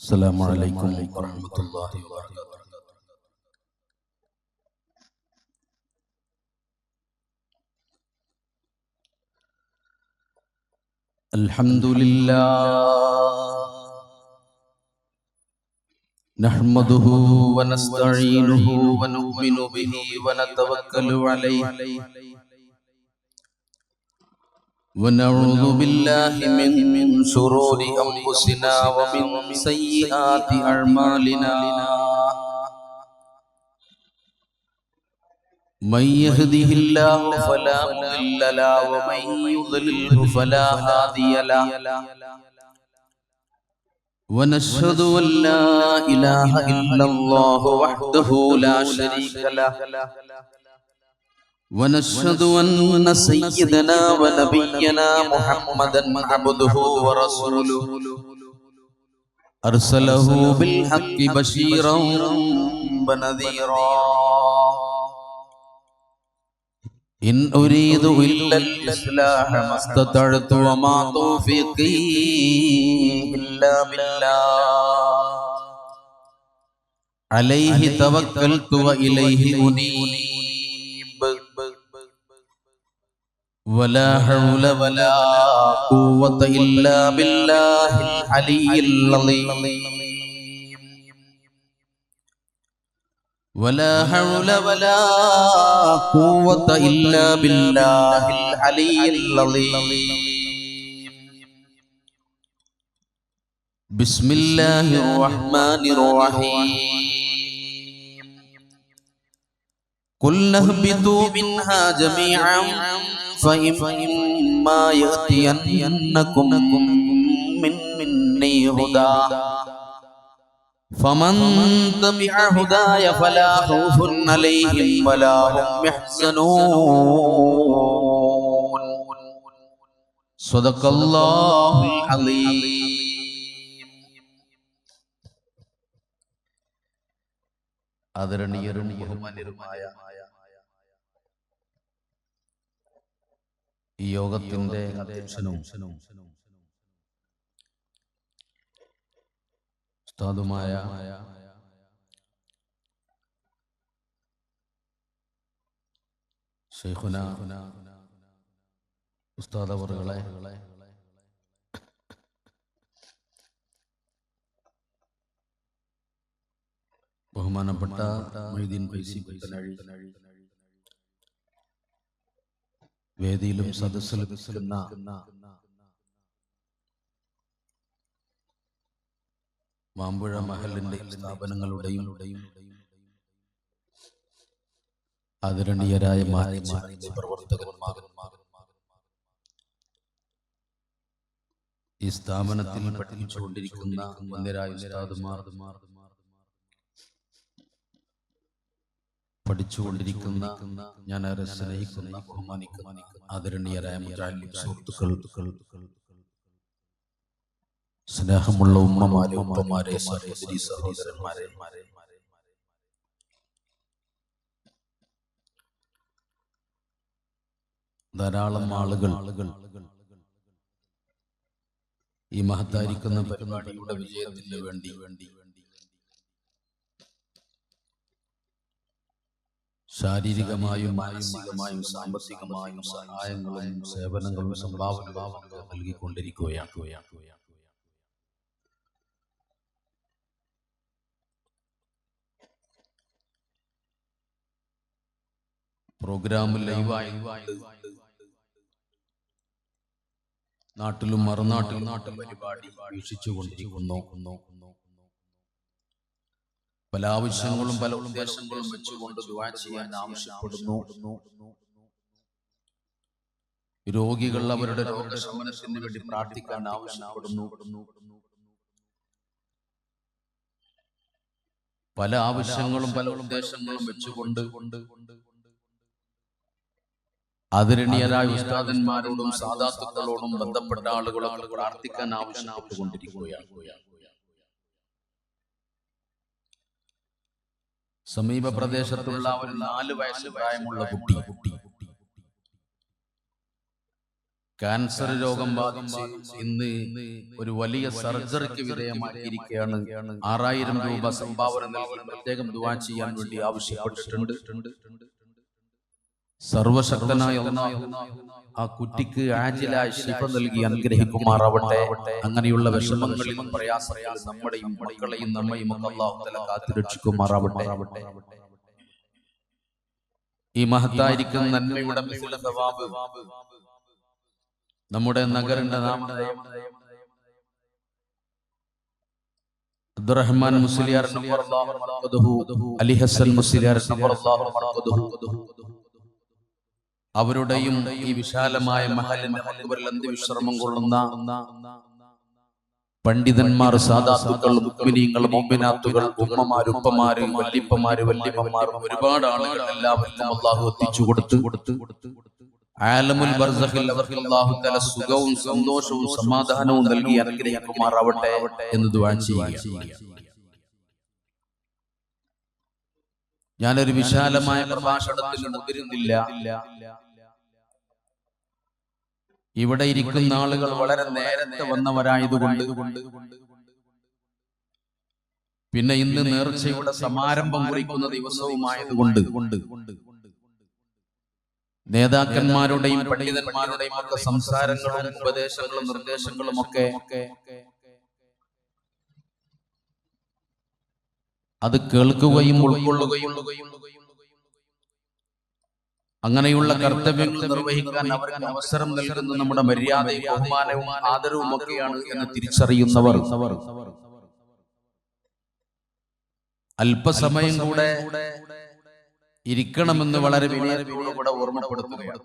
السلام عليكم ورحمة الله وبركاته. الحمد لله نحمده ونستعينه ونؤمن به ونتوكل عليه ونعوذ بالله من شرور أنفسنا ومن سيئات أعمالنا من يهده الله فلا مضل له ومن يضلل فلا هادي له ونشهد أن لا إله إلا الله وحده لا شريك له ونشهد أن سيدنا ونبينا محمدا عبده ورسوله أرسله بالحق بشيرا ونذيرا إن أريد إلا الإصلاح ما استطعت وما توفيقي إلا بالله عليه توكلت وإليه أنيب ولا حول ولا قوة إلا بالله العلي العظيم ولا حول ولا قوة إلا بالله العلي العظيم بسم الله الرحمن الرحيم قل اهبطوا منها جميعا فإما يأتينكم مني هدى فمن تبع هداي فلا خوف عليهم ولا هم يحزنون صدق الله العظيم. ആദരണീയരും ബഹുമാന്യരുമായ ഈ യോഗത്തിന്റെ അധ്യക്ഷനും ഉസ്താദുമായ ശൈഖുന ഉസ്താദ് അവറുകളെ, ബഹുമാനപ്പെട്ട മൊയ്തീൻ ഫൈസി പുത്തനഴി, വേദിയിലും സദസ്സിലും മാമ്പുഴ മഹലിന്റെ സ്ഥാപനങ്ങളുടെയും ആദരണീയരായ പ്രവർത്തകന്മാരും ഈ സ്ഥാപനത്തിൽ പഠിച്ചുകൊണ്ടിരിക്കുന്ന മുന്നരായ ഉസ്താദുമാർ, പഠിച്ചുകൊണ്ടിരിക്കുന്ന ഞാൻ ഏറെ സ്നേഹിക്കുന്ന ബഹുമാനിക്കുന്ന ആദരണീയരായ മുജാഹിദ് സുഹൃത്തുക്കൾ, സ്നേഹമുള്ള ഉമ്മമാരെ, ഉപ്പമാരെ, സഹോദരി സഹോദരന്മാരെ, ധാരാളം ആളുകൾ ഈ മഹത്തായിരിക്കുന്ന പരിപാടിയുടെ വിജയത്തിന് വേണ്ടി ശാരീരികമായും മാനസികമായും സാമ്പത്തികമായും സഹായങ്ങളും സേവനങ്ങളും സംഭാവനകളും നൽകിക്കൊണ്ടിരിക്കുകയാണ്. പ്രോഗ്രാം ലൈവായി നാട്ടിലും മറുനാട്ടിലും പരിപാടി വീക്ഷിച്ചുകൊണ്ടിരിക്കുന്നു. പല ആവശ്യങ്ങളും പല ഉദ്ദേശങ്ങളും വെച്ചുകൊണ്ട് ദുആ ചെയ്യാൻ ആവശ്യപ്പെടുന്നു. രോഗികൾ അവരുടെ രോഗശമനത്തിന് വേണ്ടി പ്രാർത്ഥിക്കാൻ ആവശ്യപ്പെടുന്നു. പല ആവശ്യങ്ങളും പല ഉദ്ദേശങ്ങളും വെച്ചുകൊണ്ട് ആദരണീയരായ ഉസ്താദന്മാരോടും സാദാത്തുക്കളോടും ബന്ധപ്പെട്ട ആളുകളോട് പ്രാർത്ഥിക്കാൻ ആവശ്യപ്പെട്ടുകൊണ്ടിരിക്കുകയാണ്. സമീപ പ്രദേശത്തുള്ള ഒരു 4 വയസ്സ് പ്രായമുള്ള കുട്ടി ക്യാൻസർ രോഗം ബാധിച്ച് ഇന്ന് ഒരു വലിയ സർജറിക്ക് വിധേയമാക്കിയിരിക്കുകയാണ്. 6000 രൂപ സംഭാവന നൽകി പ്രത്യേകം ദുആ ചെയ്യാൻ വേണ്ടി ആവശ്യപ്പെട്ടിട്ടുണ്ട്. സർവശക്തനായ അല്ലാഹു ആ കുട്ടിക്ക് ആജിലായ ശിഫ നൽകി അനുഗ്രഹിക്കുമാറാവട്ടെ. അങ്ങനെയുള്ള വിഷമങ്ങളിൽ പ്രയാസങ്ങളിൽ നമ്മുടെയും മക്കളെയും നമ്മയും അല്ലാഹു തആല കാത്തുരക്ഷിക്കുമാറാവട്ടെ. ഈ മഹത്തായിരിക്കുന്ന നന്മയുടെ മിസ്ല സവാബ് നമ്മുടെ നഗരന്റെ നാമധേയം അബ്ദുറഹ്മാൻ മുസ്ലിയാർ അലി ഹസൻ മുസ്ലിയാർ അവരുടെയും ഈ വിശാലമായ മഹലിന്റെ മക്ബറിൽ അന്ത്യവിശ്രമം കൊള്ളുന്ന പണ്ഡിതന്മാർ, സാദാത്തുക്കൾ, മുഅ്മിനീങ്ങൾ, മുഅ്മിനാത്തുകൾ, ഉമ്മമാർ, ഉപ്പമാര്, വല്ലിപ്പമാര്, വല്ലിമ്മമാർ, ഒരുപാട് ആളുകൾ എല്ലാവർക്കും അല്ലാഹു എത്തിച്ചു കൊടുത്തു ആലമുൽ ബർസഖിൽ അവർക്ക് അല്ലാഹു തആല സുഖവും സന്തോഷവും സമാധാനവും നൽകി അനുഗ്രഹിക്കുമാറാവട്ടെ എന്ന് ദുആ ചെയ്യുക. ഞാനൊരു വിശാലമായ പ്രഭാഷണത്തിൽ മുതിരുന്നില്ല. ഇവിടെ ഇരിക്കുന്ന ആളുകൾ വളരെ നേരത്തെ വന്നവരായതുകൊണ്ട്, പിന്നെ ഇന്ന് നേർച്ചയുടെ സമാരംഭം കുറിക്കുന്ന ദിവസവുമായതുകൊണ്ട് നേതാക്കന്മാരുടെയും പണ്ഡിതന്മാരുടെയും ഒക്കെ സംസാരങ്ങളും ഉപദേശങ്ങളും നിർദ്ദേശങ്ങളും ഒക്കെ അത് കേൾക്കുകയും ഉൾക്കൊള്ളുകയും അങ്ങനെയുള്ള കർത്തവ്യങ്ങൾ നിർവഹിക്കാൻ അവർക്ക് അവസരം നൽകുന്ന നമ്മുടെ മര്യാദയും ബഹുമാനവും ആദരവും ഒക്കെയാണ് എന്ന് തിരിച്ചറിയുന്നവർ അല്പസമയം കൂടെ ഇരിക്കണമെന്ന് വളരെ വിനയത്തോടുകൂടെ ഓർമ്മപ്പെടുത്തുകയാണ്.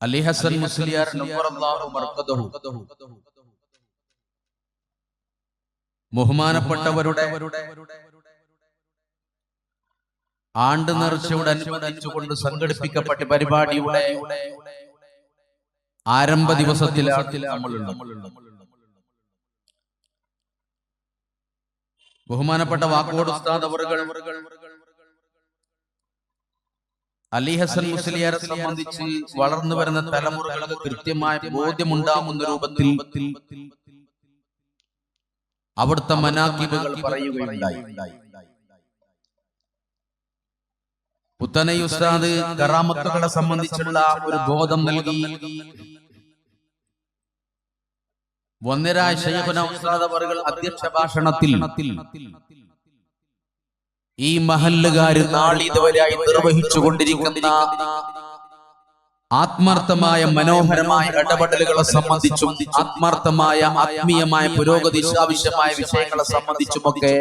അലി ഹസൻ മുസ്ലിയാർ നവ്വറല്ലാഹു മർഖദഹു ബഹുമാനപ്പെട്ടവരുടെ ആണ്ട് നേർച്ചയോടനുബന്ധിച്ചുകൊണ്ട് സംഘടിപ്പിക്കപ്പെട്ട പരിപാടിയുടെ ആരംഭ ദിവസത്തിലാണ് നമ്മളുള്ളത്. ബഹുമാനപ്പെട്ട വാക്കോട് ഉസ്താദ് അവറുകൾ അലി ഹസൻ മുസ്ലിയാരെ സംബന്ധിച്ച് വളർന്നു വരുന്ന തലമുറകൾക്ക് കൃത്യമായ ബോധ്യമുണ്ടാകുന്ന രൂപത്തിൽ അവിടുത്തെ മനാഖിബുകൾ പറയുകയുണ്ടായി. പുത്തനൈ ഉസ്താദ് കറാമത്തുകളെ സംബന്ധിച്ചുള്ള ഒരു ബോധം നൽകി. വന്നിരായ ശൈഖുന ഉസ്താദ് അവറുകൾ അധ്യക്ഷ ഭാഷണത്തിൽ ഈ മഹല്ലുകാർ നാളിതുവരെയായി നിർവഹിച്ചു കൊണ്ടിരിക്കുന്ന ആത്മാർത്ഥമായ മനോഹരമായ ഇടപെടലുകളെ സംബന്ധിച്ചും ആത്മാർത്ഥമായ ആത്മീയമായ പുരോഗതി ആവശ്യമായ വിഷയങ്ങളെ സംബന്ധിച്ചുമൊക്കെ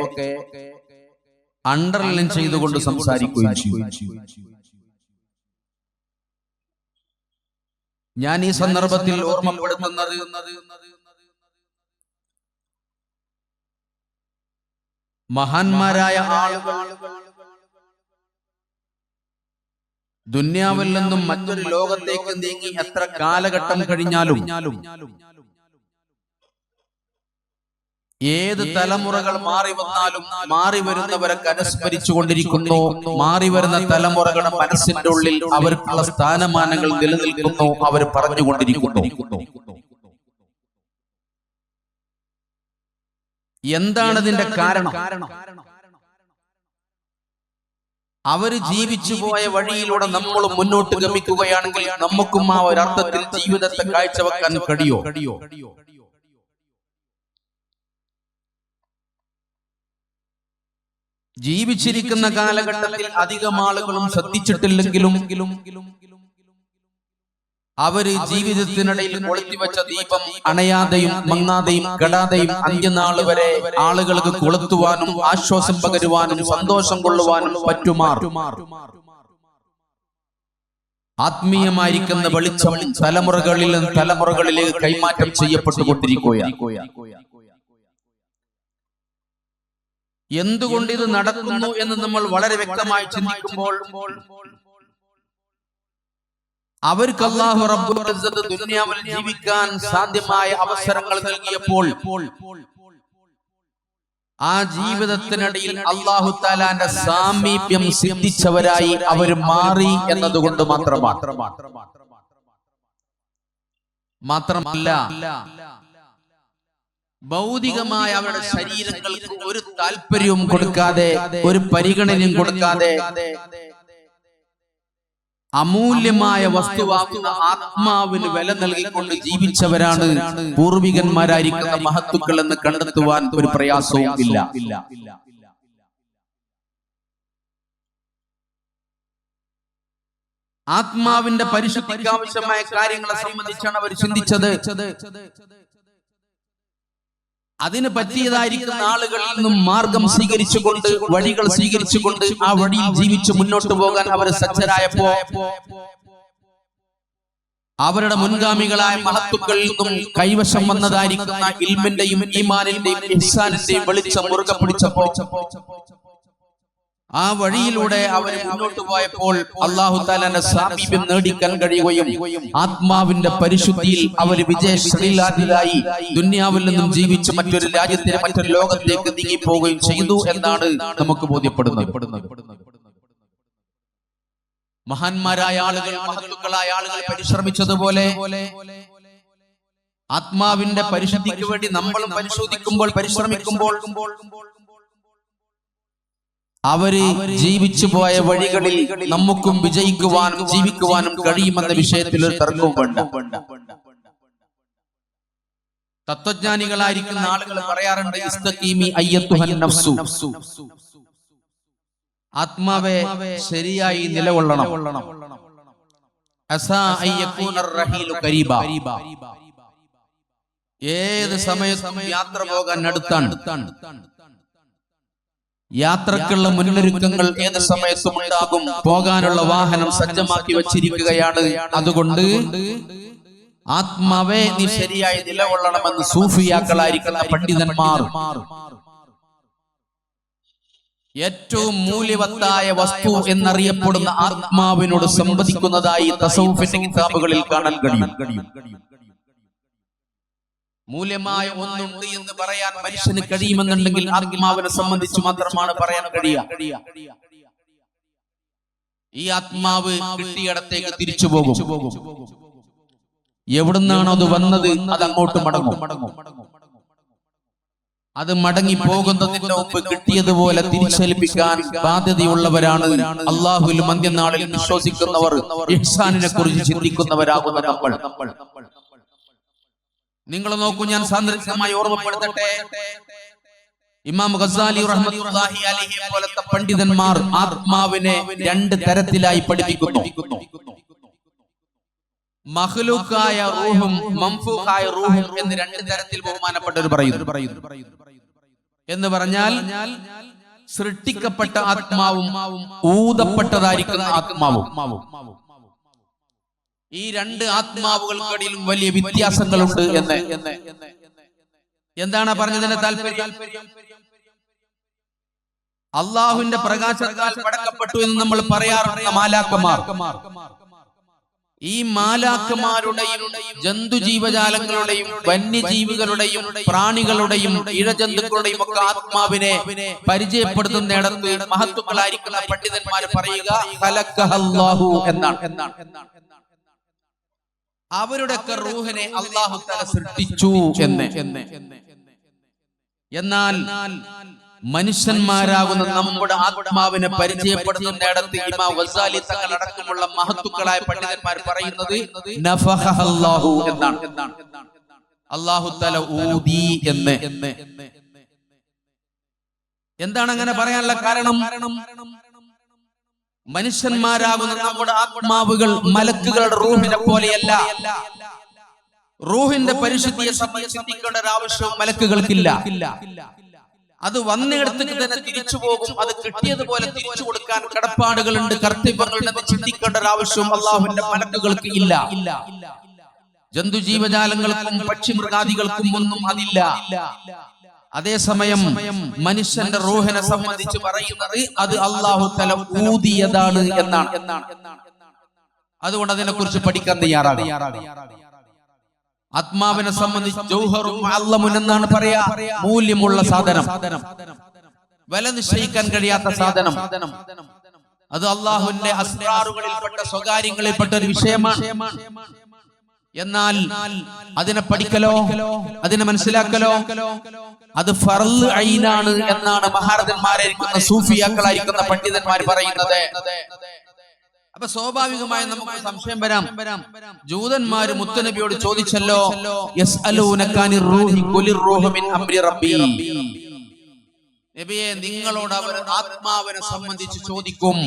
അണ്ടർലൈൻ ചെയ്തുകൊണ്ട് സംസാരിക്കുകയും ചെയ്യും. ഞാൻ ഈ സന്ദർഭത്തിൽ ഓർമ്മപ്പെടുത്തുന്നത് മഹാന്മാരായ ആളുകൾ ദുന്യാവിൽ നിന്നും മറ്റൊരു ലോകത്തേക്ക് നീങ്ങി എത്ര കാലഘട്ടം കഴിഞ്ഞാലും ഏത് തലമുറകൾ മാറി വന്നാലും മാറി വരുന്നവരൊക്കെ അനുസ്മരിച്ചു കൊണ്ടിരിക്കുന്നു. മാറി വരുന്ന തലമുറകളുടെ മനസ്സിന്റെ ഉള്ളിൽ അവർക്കുള്ള സ്ഥാനമാനങ്ങൾ നിലനിൽക്കുന്നു, അവർ പറഞ്ഞുകൊണ്ടിരിക്കുന്നു. എന്താണ് ഇതിന്റെ കാരണം? അവര് ജീവിച്ചു പോയ വഴിയിലൂടെ നമ്മൾ മുന്നോട്ട് ഗമിക്കുകയാണെങ്കിൽ നമുക്കും ആ ഒരർത്ഥത്തിൽ ജീവിതത്തെ കാഴ്ചവെക്കാൻ കഴിയോ? ജീവിച്ചിരിക്കുന്ന കാലഘട്ടത്തിൽ അധികം ആളുകളും ശ്രദ്ധിച്ചിട്ടില്ലെങ്കിലും അവര് ജീവിതത്തിനിടയിൽ കൊളുത്തിവെച്ച ദീപം അണയാതെയും മങ്ങാതെയും കെടാതെയും അന്ത്യനാൾ വരെ ആളുകൾക്ക് കൊളുത്തുവാനും ആശ്വാസം പകരുവാനും സന്തോഷം കൊള്ളുവാനും പറ്റുമാർ ആത്മീയമായിരിക്കുന്ന വെളിച്ചം തലമുറകളിൽ നിന്ന് തലമുറകളിലേക്ക് കൈമാറ്റം ചെയ്യപ്പെട്ടുകൊണ്ടിരിക്കുകയാണ്. എന്തുകൊണ്ട് ഇത് നടക്കുന്നു എന്ന് നമ്മൾ വളരെ വ്യക്തമായി ചിന്തിക്കുമ്പോൾ അവർക്ക് അല്ലാഹു റബ്ബുൽ ഇസ്സത്ത് ദുനിയാവിൽ ജീവിക്കാൻ സാധ്യമായ അവസരങ്ങൾ നൽകിയപ്പോൾ ആ ജീവിതത്തിനിടയിൽ അല്ലാഹു തആലാന്റെ സാമീപ്യം സിദ്ധിച്ചവരായി അവർ മാറി എന്നതുകൊണ്ട് മാത്രമല്ല ഭൗതികമായ അവരുടെ ശരീരങ്ങൾക്ക് ഒരു താല്പര്യവും കൊടുക്കാതെ, ഒരു പരിഗണനയും കൊടുക്കാതെ അമൂല്യമായ വസ്തുവാകുന്ന ആത്മാവിന് വില നൽകിക്കൊണ്ട് ജീവിച്ചവരാണ് പൂർവികന്മാരായിരിക്കുന്ന മഹത്തുക്കൾ എന്ന് കണ്ടെത്തുവാൻ ഒരു പ്രയാസവും ഇല്ല. ആത്മാവിന്റെ പരിശുദ്ധിക്ക് ആവശ്യമായ കാര്യങ്ങളെ സംബന്ധിച്ചാണ് അവർ ചിന്തിച്ചത്. അതിന് പറ്റിയതായിരിക്കുന്ന ആളുകളിൽ നിന്നും മാർഗം സ്വീകരിച്ചുകൊണ്ട്, വഴികൾ സ്വീകരിച്ചുകൊണ്ട് ആ വഴിയിൽ ജീവിച്ച് മുന്നോട്ട് പോകാൻ അവർ സജ്ജരായപ്പോ അവരുടെ മുൻഗാമികളായ മഹത്തുക്കളിൽ നിന്നും കൈവശം വന്നതായിരിക്കുന്ന ഇൽമിന്റെയും ഈമാനിന്റെയും ഇഹ്സാനിന്റെയും വെളിച്ചം മുറുകെ പിടിച്ചപ്പോ ആ വഴിയിലൂടെ അവർ മുന്നോട്ട് പോയപ്പോൾ അല്ലാഹു തആലാന്റെ സാമീപ്യം നേടിക്കാൻ കഴിയുകയും ആത്മാവിന്റെ പരിശുദ്ധിയിൽ അവർ വിജയശ്രീലാന്വിതരായി ദുനിയാവിൽ നിന്നും ജീവിച്ച് മറ്റൊരു രാജ്യത്തിന്, മറ്റൊരു ലോകത്തേക്ക് നീങ്ങിപ്പോവുകയും ചെയ്തു എന്നാണ് നമുക്ക് ബോധ്യപ്പെടുന്നത്. മഹാന്മാരായ ആളുകൾ, മഹത്തുക്കളായ ആളുകൾ പരിശ്രമിച്ചതുപോലെ ആത്മാവിന്റെ പരിശുദ്ധിക്ക് വേണ്ടി നമ്മൾ പരിശ്രമിക്കുമ്പോൾ അവര് ജീവിച്ചു പോയ വഴികളിൽ നമുക്കും വിജയിക്കുവാനും ജീവിക്കുവാനും കഴിയുമെന്ന വിഷയത്തിൽ ഒരു തർക്കവും വേണ്ട. തത്വജ്ഞാനികളായിരിക്കുന്ന ആളുകൾ പറയാറുണ്ട്, ഇസ്തഖീമി അയ്യത്തുഹൻ നഫ്സു, ആത്മാവെ ശരിയായി നിലകൊള്ളണം. അസാ അയ്യകൂനർ റഹീലു ഖരീബ, ഏത് സമയത്തും യാത്ര പോകാൻ അടുത്താണ്. യാത്രക്കുള്ള മുന്നൊരുക്കങ്ങൾ ഏത് സമയത്തും ഉണ്ടാകും. പോകാനുള്ള വാഹനം സജ്ജമാക്കി വച്ചിരിക്കുകയാണ്. അതുകൊണ്ട് ആത്മാവെ നീ ശരിയായി നിലകൊള്ളണമെന്ന് സൂഫിയാക്കളായിരിക്കുന്ന പണ്ഡിതന്മാർ ഏറ്റവും മൂല്യവത്തായ വസ്തു എന്നറിയപ്പെടുന്ന ആത്മാവിനോട് സംവദിക്കുന്നതായി തസൗഫിന്റെ കിതാബുകളിൽ കാണാൻ കഴിയും. മൂല്യമായ ഒന്നുണ്ട് എന്ന് പറയാൻ മനുഷ്യന് കഴിയുമെന്നുണ്ടെങ്കിൽ ആത്മാവിനെ സംബന്ധിച്ച് മാത്രമാണ് പറയാൻ കഴിയുക. ഈ ആത്മാവ് കിട്ടിയിടത്തേക്ക് തിരിച്ചു പോകും. എവിടുന്നാണോ അത് വന്നത് അത് അങ്ങോട്ട് മടങ്ങും. അത് മടങ്ങി പോകുന്നതിന്റെ മുമ്പ് കിട്ടിയതുപോലെ തിരിച്ചേൽപ്പിക്കാൻ ബാധ്യതയുള്ളവരാണ് അല്ലാഹുവിൽ അന്ത്യനാളിൽ വിശ്വസിക്കുന്നവർ, ഇഹ്സാനിനെ കുറിച്ച് ചിന്തിക്കുന്നവരാകുന്ന നമ്മൾ. നിങ്ങൾ നോക്കൂ, ഞാൻ സാന്ദർഭികമായി ഓർമ്മപ്പെടുത്തട്ടെ, ഇമാം ഗസാലി റഹ്മത്തുള്ളാഹി അലൈഹി പോലത്തെ പണ്ഡിതന്മാർ ആത്മാവിനെ രണ്ട് തരത്തിലായി പഠിപ്പിക്കുന്നു. മഖ്ലൂഖായ റൂഹും മംഫൂഖായ റൂഹും എന്ന് രണ്ട് തരത്തിൽ ബഹുമാനപ്പെട്ടവർ പറയുന്നു. എന്ന് പറഞ്ഞാൽ സൃഷ്ടിക്കപ്പെട്ട ആത്മാവും ഊതപ്പെട്ടതായിരിക്കുന്ന ആത്മാവും. ഈ രണ്ട് ആത്മാവുകൾക്കിടയിലും വലിയ വ്യത്യാസങ്ങളുണ്ട് എന്ന്. എന്താണ് പറഞ്ഞതിന്റെ താല്പര്യം? അള്ളാഹുവിന്റെ പ്രകാശത്താൽ പടക്കപ്പെട്ടു എന്ന് നമ്മൾ പറയാറുണ്ട് മാലാക്കമാർ. ഈ മാലാക്കമാരുടെയും ജന്തുജീവജാലങ്ങളുടെയും വന്യജീവികളുടെയും പ്രാണികളുടെയും ഇഴജന്തുക്കളുടെയും ഒക്കെ ആത്മാവിനെ പരിചയപ്പെടുത്തുന്നിടത്ത് മഹത്തുക്കളായിരിക്കുന്ന പണ്ഡിതന്മാർ പറയുക ഖലഖഹല്ലാഹു എന്നാണ്. അവരുടെയൊക്കെ റൂഹിനെ അല്ലാഹു തആല സൃഷ്ടിച്ചു എന്ന്. എന്നാൽ മനുഷ്യന്മാരാകുന്ന നമ്മുടെ ആത്മാവിനെ പരിചയപ്പെടുത്തുന്നിടത്ത് ഇമാം ഗസാലി തങ്ങൾ അടക്കമുള്ള മഹത്തുക്കളായ പണ്ഡിതന്മാർ പറയുന്നത് നഫഖഹല്ലാഹു എന്നാണ്. അല്ലാഹു തആല ഊതി എന്ന്. എന്താണ് അങ്ങനെ പറയാനുള്ള കാരണം? മനുഷ്യന്മാരാകുന്ന നമ്മുടെ ആത്മാവുകൾ മലക്കുകളുടെ റൂഹിനെ പോലെയല്ല. റൂഹിന്റെ പരിശുദ്ധിയെ സംബന്ധിച്ച് ചിന്തിക്കേണ്ട ഒരു ആവശ്യവും മലക്കുകൾക്കില്ല. അത് വന്നിടത്തേക്ക് തന്നെ തിരിച്ചു പോകും. അത് കിട്ടിയതുപോലെ തിരിച്ചു കൊടുക്കാൻ കടപ്പാടുകളുണ്ട്, കർത്തവ്യങ്ങളുണ്ട്. ചിന്തിക്കേണ്ട ഒരു ആവശ്യവും അല്ലാഹുവിന്റെ മലക്കുകൾക്ക് ഇല്ല. ജന്തുജീവജാലങ്ങൾക്കും പക്ഷിമൃഗാദികൾക്കും ഒന്നും അതില്ല. അതേസമയം മനുഷ്യന്റെ റൂഹിനെ സംബന്ധിച്ച് പറയുന്നത് അത് അല്ലാഹു തആല ഊതിയതാണ് എന്നാണ്. അതുകൊണ്ട് അതിനെ കുറിച്ച് പഠിക്കാൻ തയ്യാറാണ്. ആത്മാവിനെ സംബന്ധിച്ച് ജൗഹറും മുഅല്ലമുൻ എന്നാണ് പറയാ. മൂല്യമുള്ള സാധനം, വില നിശ്ചയിക്കാൻ കഴിയാത്ത സാധനം. അത് അള്ളാഹുവിന്റെ അസ്റാറുകളിൽപ്പെട്ട സ്വകാര്യങ്ങളിൽപ്പെട്ട ഒരു വിഷയമാണ്. എന്നാൽ അതിനെ പഠിക്കലോ അതിനെ മനസ്സിലാക്കലോ അത് ഫർള് ഐനാണ് എന്നാണ് മഹാരഥന്മാരായിരിക്കുന്ന സൂഫിയാക്കളായിരിക്കുന്ന പണ്ഡിതന്മാർ പറയുന്നത്. അപ്പൊ സ്വാഭാവികമായി നമുക്ക് സംശയം വരാം. ജൂതന്മാര് മുത്തുനബിയോട് ചോദിച്ചല്ലോ, യസ്അലൂനക അനിർ റൂഹി ഖുലിർ റൂഹു മിൻ അംരി റബ്ബി, നബിയെ നിങ്ങളോട് അവർ ആത്മാവിനെ സംബന്ധിച്ച് ചോദിക്കും.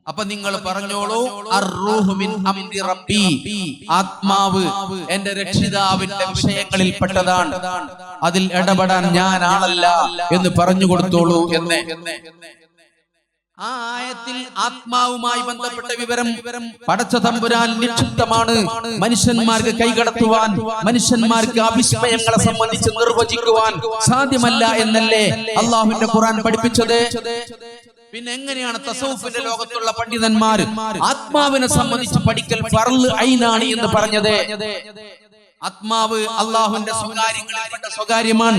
അപ്പൊ നിങ്ങൾ പറഞ്ഞോളൂ, അർറൂഹു മിൻ അംരി റബ്ബി, ആത്മാവ് എന്റെ രക്ഷിതാവിന്റെ വിഷയങ്ങളിൽ പെട്ടതാണ്, അതിൽ ഇടപെടാൻ ഞാൻ ആളല്ല എന്ന് പറഞ്ഞു കൊടുത്തോളൂ എന്ന്. ആ ആയത്തിൽ ആത്മാവുമായി ബന്ധപ്പെട്ട വിവരം പടച്ച തമ്പുരാൻ നിക്ഷിപ്തമാണ്. മനുഷ്യന്മാർക്ക് കൈകടത്തുവാൻ, മനുഷ്യന്മാർക്ക് അവിസ്മയങ്ങളെ സംബന്ധിച്ച് നിർവചിക്കുവാൻ സാധ്യമല്ല എന്നല്ലേ അള്ളാഹുവിന്റെ ഖുർആൻ പഠിപ്പിച്ചത്. പിന്നെ എങ്ങനെയാണ് തസവുഫിന്റെ ലോകത്തുള്ള പണ്ഡിതന്മാർ ആത്മാവിനെ സംബന്ധിച്ച് പഠിക്കൽ ഫർള് ഐനാണ് എന്ന് പറഞ്ഞത്? ആത്മാവ് അള്ളാഹുവിന്റെ സ്വകാര്യങ്ങളിൽപ്പെട്ട സ്വകാര്യമാണ്,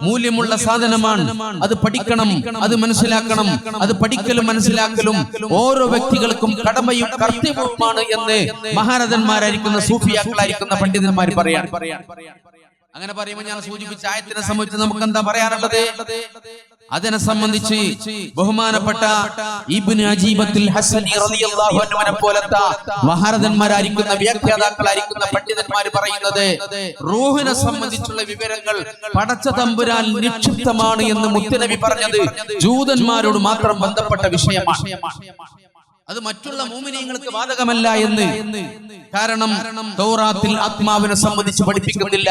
മൂല്യമുള്ള സാധനമാണ്. അത് പഠിക്കണം, അത് മനസ്സിലാക്കണം. അത് പഠിക്കലും മനസ്സിലാക്കലും ഓരോ വ്യക്തികൾക്കും കടമയും കർത്തവ്യവുമാണ് എന്ന് മഹാരഥന്മാരായിരിക്കുന്ന സൂഫിയാക്കളായിരിക്കുന്ന പണ്ഡിതന്മാർ പറയാൻ. അങ്ങനെ പറയുമ്പോൾ ഞാൻ സൂചിപ്പിച്ച ആയത്തിനെ സംബന്ധിച്ച് നമുക്ക് എന്താ പറയാനുള്ളത്? അതിനെ സംബന്ധിച്ച് ബഹുമാനപ്പെട്ട ഇബ്നു അജീബത്തുൽ ഹസനി റളിയല്ലാഹു അൻഹുവിനെ പോലത്തെ മഹാരഥന്മാരായിരിക്കുന്ന വ്യാഖ്യാതാക്കളായിരിക്കുന്ന പണ്ഡിതന്മാർ പറയുന്നത്, റൂഹിനെ സംബന്ധിച്ചുള്ള വിവരങ്ങൾ പടച്ച തമ്പുരാൻ നിക്ഷിപ്തമാണ് എന്ന് മുത്തുനബി പറഞ്ഞത് ജൂതന്മാരോട് മാത്രം ബന്ധപ്പെട്ട വിഷയമാണ്. അത് മറ്റുള്ള മുഅ്മിനീങ്ങൾക്ക് ബാധകമല്ല എന്ന്. കാരണം തൗറാത്തിൽ ആത്മാവിനെ സംബന്ധിച്ച് പഠിപ്പിക്കുന്നില്ല,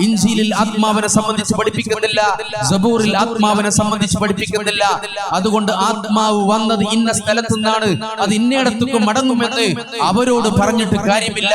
ഇൻജീലിൽ ആത്മാവിനെ സംബന്ധിച്ച് പഠിപ്പിക്കുന്നില്ല, സബൂറിൽ ആത്മാവിനെ സംബന്ധിച്ച് പഠിപ്പിക്കുന്നില്ല. അതുകൊണ്ട് ആത്മാവ് വന്നത് ഇന്ന സ്ഥലത്തു നിന്നാണ്, അത് ഇന്നയിടത്തേക്ക് മടങ്ങുമെന്ന് അവരോട് പറഞ്ഞിട്ട് കാര്യമില്ല,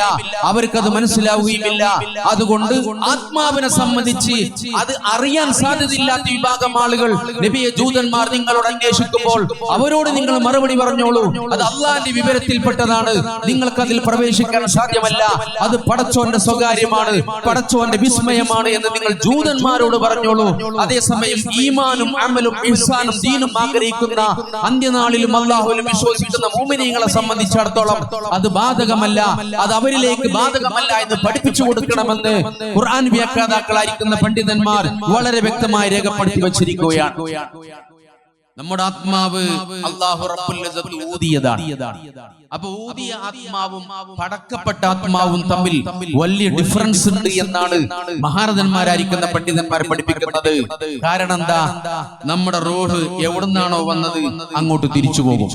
അവർക്കത് മനസ്സിലാവുകയുമില്ല. അതുകൊണ്ട് ആത്മാവിനെ സംബന്ധിച്ച് അത് അറിയാൻ സാധ്യതയില്ലാത്ത വിഭാഗം ആളുകൾ നബിയെ ജൂതന്മാർ നിങ്ങളോട് അന്വേഷിക്കുമ്പോൾ അവരോട് നിങ്ങൾ മറുപടി പറഞ്ഞോളൂ, അത് അള്ളാന്റെ വിവരത്തിൽപ്പെട്ടതാണ്, നിങ്ങൾക്ക് അതിൽ പ്രവേശിക്കാൻ സാധ്യമല്ല, അത് പടച്ചോന്റെ സ്വകാര്യമാണ്, പടച്ചോന്റെ വിസ്മയമാണ് എന്ന് നിങ്ങൾ ജൂതന്മാരോട് പറഞ്ഞോളൂ. അതേസമയം ഈമാനും അമലും ഇഹ്സാനും ദീനും ആഗ്രഹിക്കുന്ന അന്ത്യനാളിലും അല്ലാഹുവിലും വിശ്വസിക്കുന്ന മുഅ്മിനീങ്ങളെ സംബന്ധിച്ചിടത്തോളം അത് ബാധകമല്ല, അത് അവരിലേക്ക് ബാധകമല്ല എന്ന് പഠിപ്പിച്ചു കൊടുക്കണമെന്ന് ഖുർആൻ വ്യാഖ്യാതാക്കളായിരിക്കുന്ന പണ്ഡിതന്മാർ വളരെ വ്യക്തമായി രേഖപ്പെടുത്തി വച്ചിരിക്കുകയാണ്. നമ്മുടെ ആത്മാവ് അല്ലാഹു റബ്ബുൽ ഇസ്സത്ത് ഊതിയതാണ്. അപ്പൊ ഊതിയ ആത്മാവും പടക്കപ്പെട്ട ആത്മാവും തമ്മിൽ വലിയ ഡിഫറൻസ് ഉണ്ട് എന്നാണ് മഹാരഥന്മാരായിരിക്കുന്ന പണ്ഡിതന്മാർ പഠിപ്പിക്കുന്നത്. കാരണം എന്താ? നമ്മുടെ റൂഹ് എവിടുന്നാണോ വന്നത് അങ്ങോട്ട് തിരിച്ചു പോകും.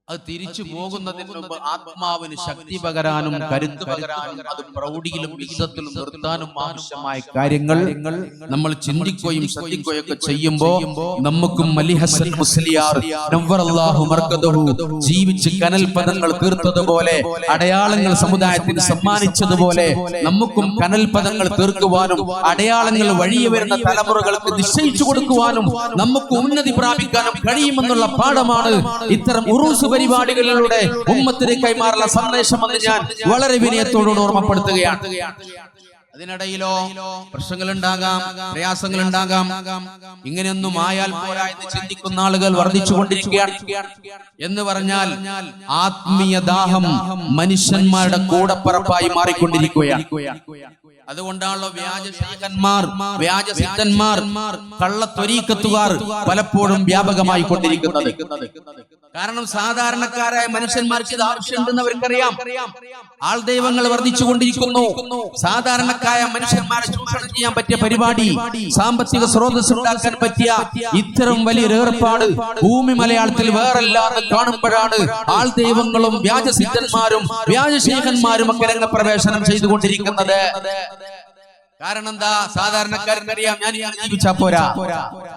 അത് തിരിച്ചു പോകുന്നതിന് മുമ്പ് ആത്മാവിന് ശക്തി പകരാനും കരുത്ത് പകരാനും അത് പ്രൗഢിയിലും വിശുദ്ധത്തിലും നിർത്താനും ആവശ്യമായ കാര്യങ്ങൾ നമ്മൾ ചിന്തിക്കുകയും ശ്രദ്ധിക്കുകയും ഒക്കെ ചെയ്യുമ്പോൾ നമുക്കും അലി ഹസൻ മുസ്ലിയാർ നവ്വറല്ലാഹു മർകദഹു ജീവിച്ച് കനൽ പദങ്ങൾ തീർത്തതുപോലെ, അടയാളങ്ങൾ സമുദായത്തിന് സമ്മാനിച്ചതുപോലെ നമുക്കും കനൽ പദങ്ങൾ തീർക്കുവാനും അടയാളങ്ങൾ വഴിയെ വരുന്ന തലമുറകൾക്ക് നിശ്ചയിച്ചു കൊടുക്കുവാനും നമുക്ക് ഉന്നതി പ്രാപിക്കാനും കഴിയുമെന്നുള്ള പാഠമാണ് ഇത്തരം ഉറൂസ് പരിപാടികളിലൂടെ ഉമ്മത്തിന് കൈമാറുന്ന സന്ദേശമെന്ന് ഞാൻ വളരെ വിനയത്തോടുകൂടി ഓർമ്മപ്പെടുത്തുകയാണ്. അതിനിടയിലോ പ്രശ്നങ്ങൾ ഉണ്ടാകാം, പ്രയാസങ്ങൾ ഉണ്ടാകാം. ഇങ്ങനെയൊന്നും ആയാൽ പോരാ എന്ന് ചിന്തിക്കുന്ന ആളുകൾ വർദ്ധിച്ചുകൊണ്ടിരിക്കുകയാണ്. എന്ന് പറഞ്ഞാൽ ആത്മീയ ദാഹം മനുഷ്യന്മാരുടെ കൂടപ്പറപ്പായി മാറിക്കൊണ്ടിരിക്കുകയാണ്. അതുകൊണ്ടാണല്ലോ വ്യാജ ശൈഖന്മാർ, വ്യാജ സിദ്ധന്മാർ, കള്ളത്വരീക്കത്തുകാർ പലപ്പോഴും വ്യാപകമായി കൊണ്ടിരിക്കുന്നത്. കാരണം സാധാരണക്കാരായ മനുഷ്യന്മാർക്ക് ഇത് ആവശ്യമുണ്ടെന്ന് അവർക്കറിയാം. ആൾ ദൈവങ്ങൾ വർദ്ധിച്ചുകൊണ്ടിരിക്കുന്നു. സാധാരണക്കാരായ മനുഷ്യന്മാരെ ചൂഷണം ചെയ്യാൻ പറ്റിയ പരിപാടി, സാമ്പത്തിക സ്രോതസ് ഉണ്ടാക്കാൻ പറ്റിയ ഇത്തരം വലിയൊരു ഏർപ്പാട് ഭൂമി മലയാളത്തിൽ വേറെല്ലാതെ കാണുമ്പോഴാണ് ആൾ ദൈവങ്ങളും വ്യാജ സിദ്ധന്മാരും വ്യാജ ശൈഖന്മാരും ഒക്കെ രംഗപ്രവേശനം ചെയ്തുകൊണ്ടിരിക്കുന്നത്. കാരണം എന്താ? സാധാരണക്കാരനറിയാം, ഞാൻ ജീവിച്ചാ പോരാ,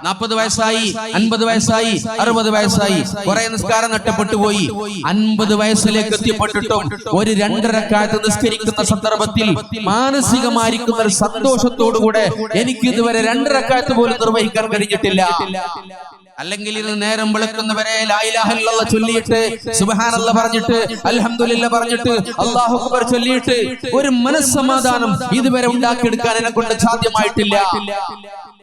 40 വയസ്സായി, 50 വയസ്സായി, 60 വയസ്സായി, കുറെ നിസ്കാരം നഷ്ടപ്പെട്ടു പോയി, 50 വയസ്സിലേക്ക് എത്തിപ്പെട്ടിട്ടും ഒരു 2 റക്അത്ത് നിസ്കരിക്കുന്ന സന്ദർഭത്തിൽ മാനസികമായിരിക്കുന്ന ഒരു സന്തോഷത്തോടുകൂടെ എനിക്ക് ഇതുവരെ 2 റക്അത്ത് പോലും നിർവഹിക്കാൻ കഴിഞ്ഞിട്ടില്ല. അല്ലെങ്കിൽ ഇത് നേരം വെളുക്കുന്നവരെ ലാ ഇലാഹ ഇല്ലല്ലാഹ് ചൊല്ലിയിട്ട് സുബ്ഹാനല്ലാഹ് പറഞ്ഞിട്ട് അൽഹംദുലില്ലാഹ് പറഞ്ഞിട്ട് അല്ലാഹു അക്ബർ ചൊല്ലിയിട്ട് ഒരു മനസ്സമാധാനം ഇതുവരെ ഉണ്ടാക്കിയെടുക്കാൻ എന്നെ കൊണ്ട് സാധ്യമായിട്ടില്ല.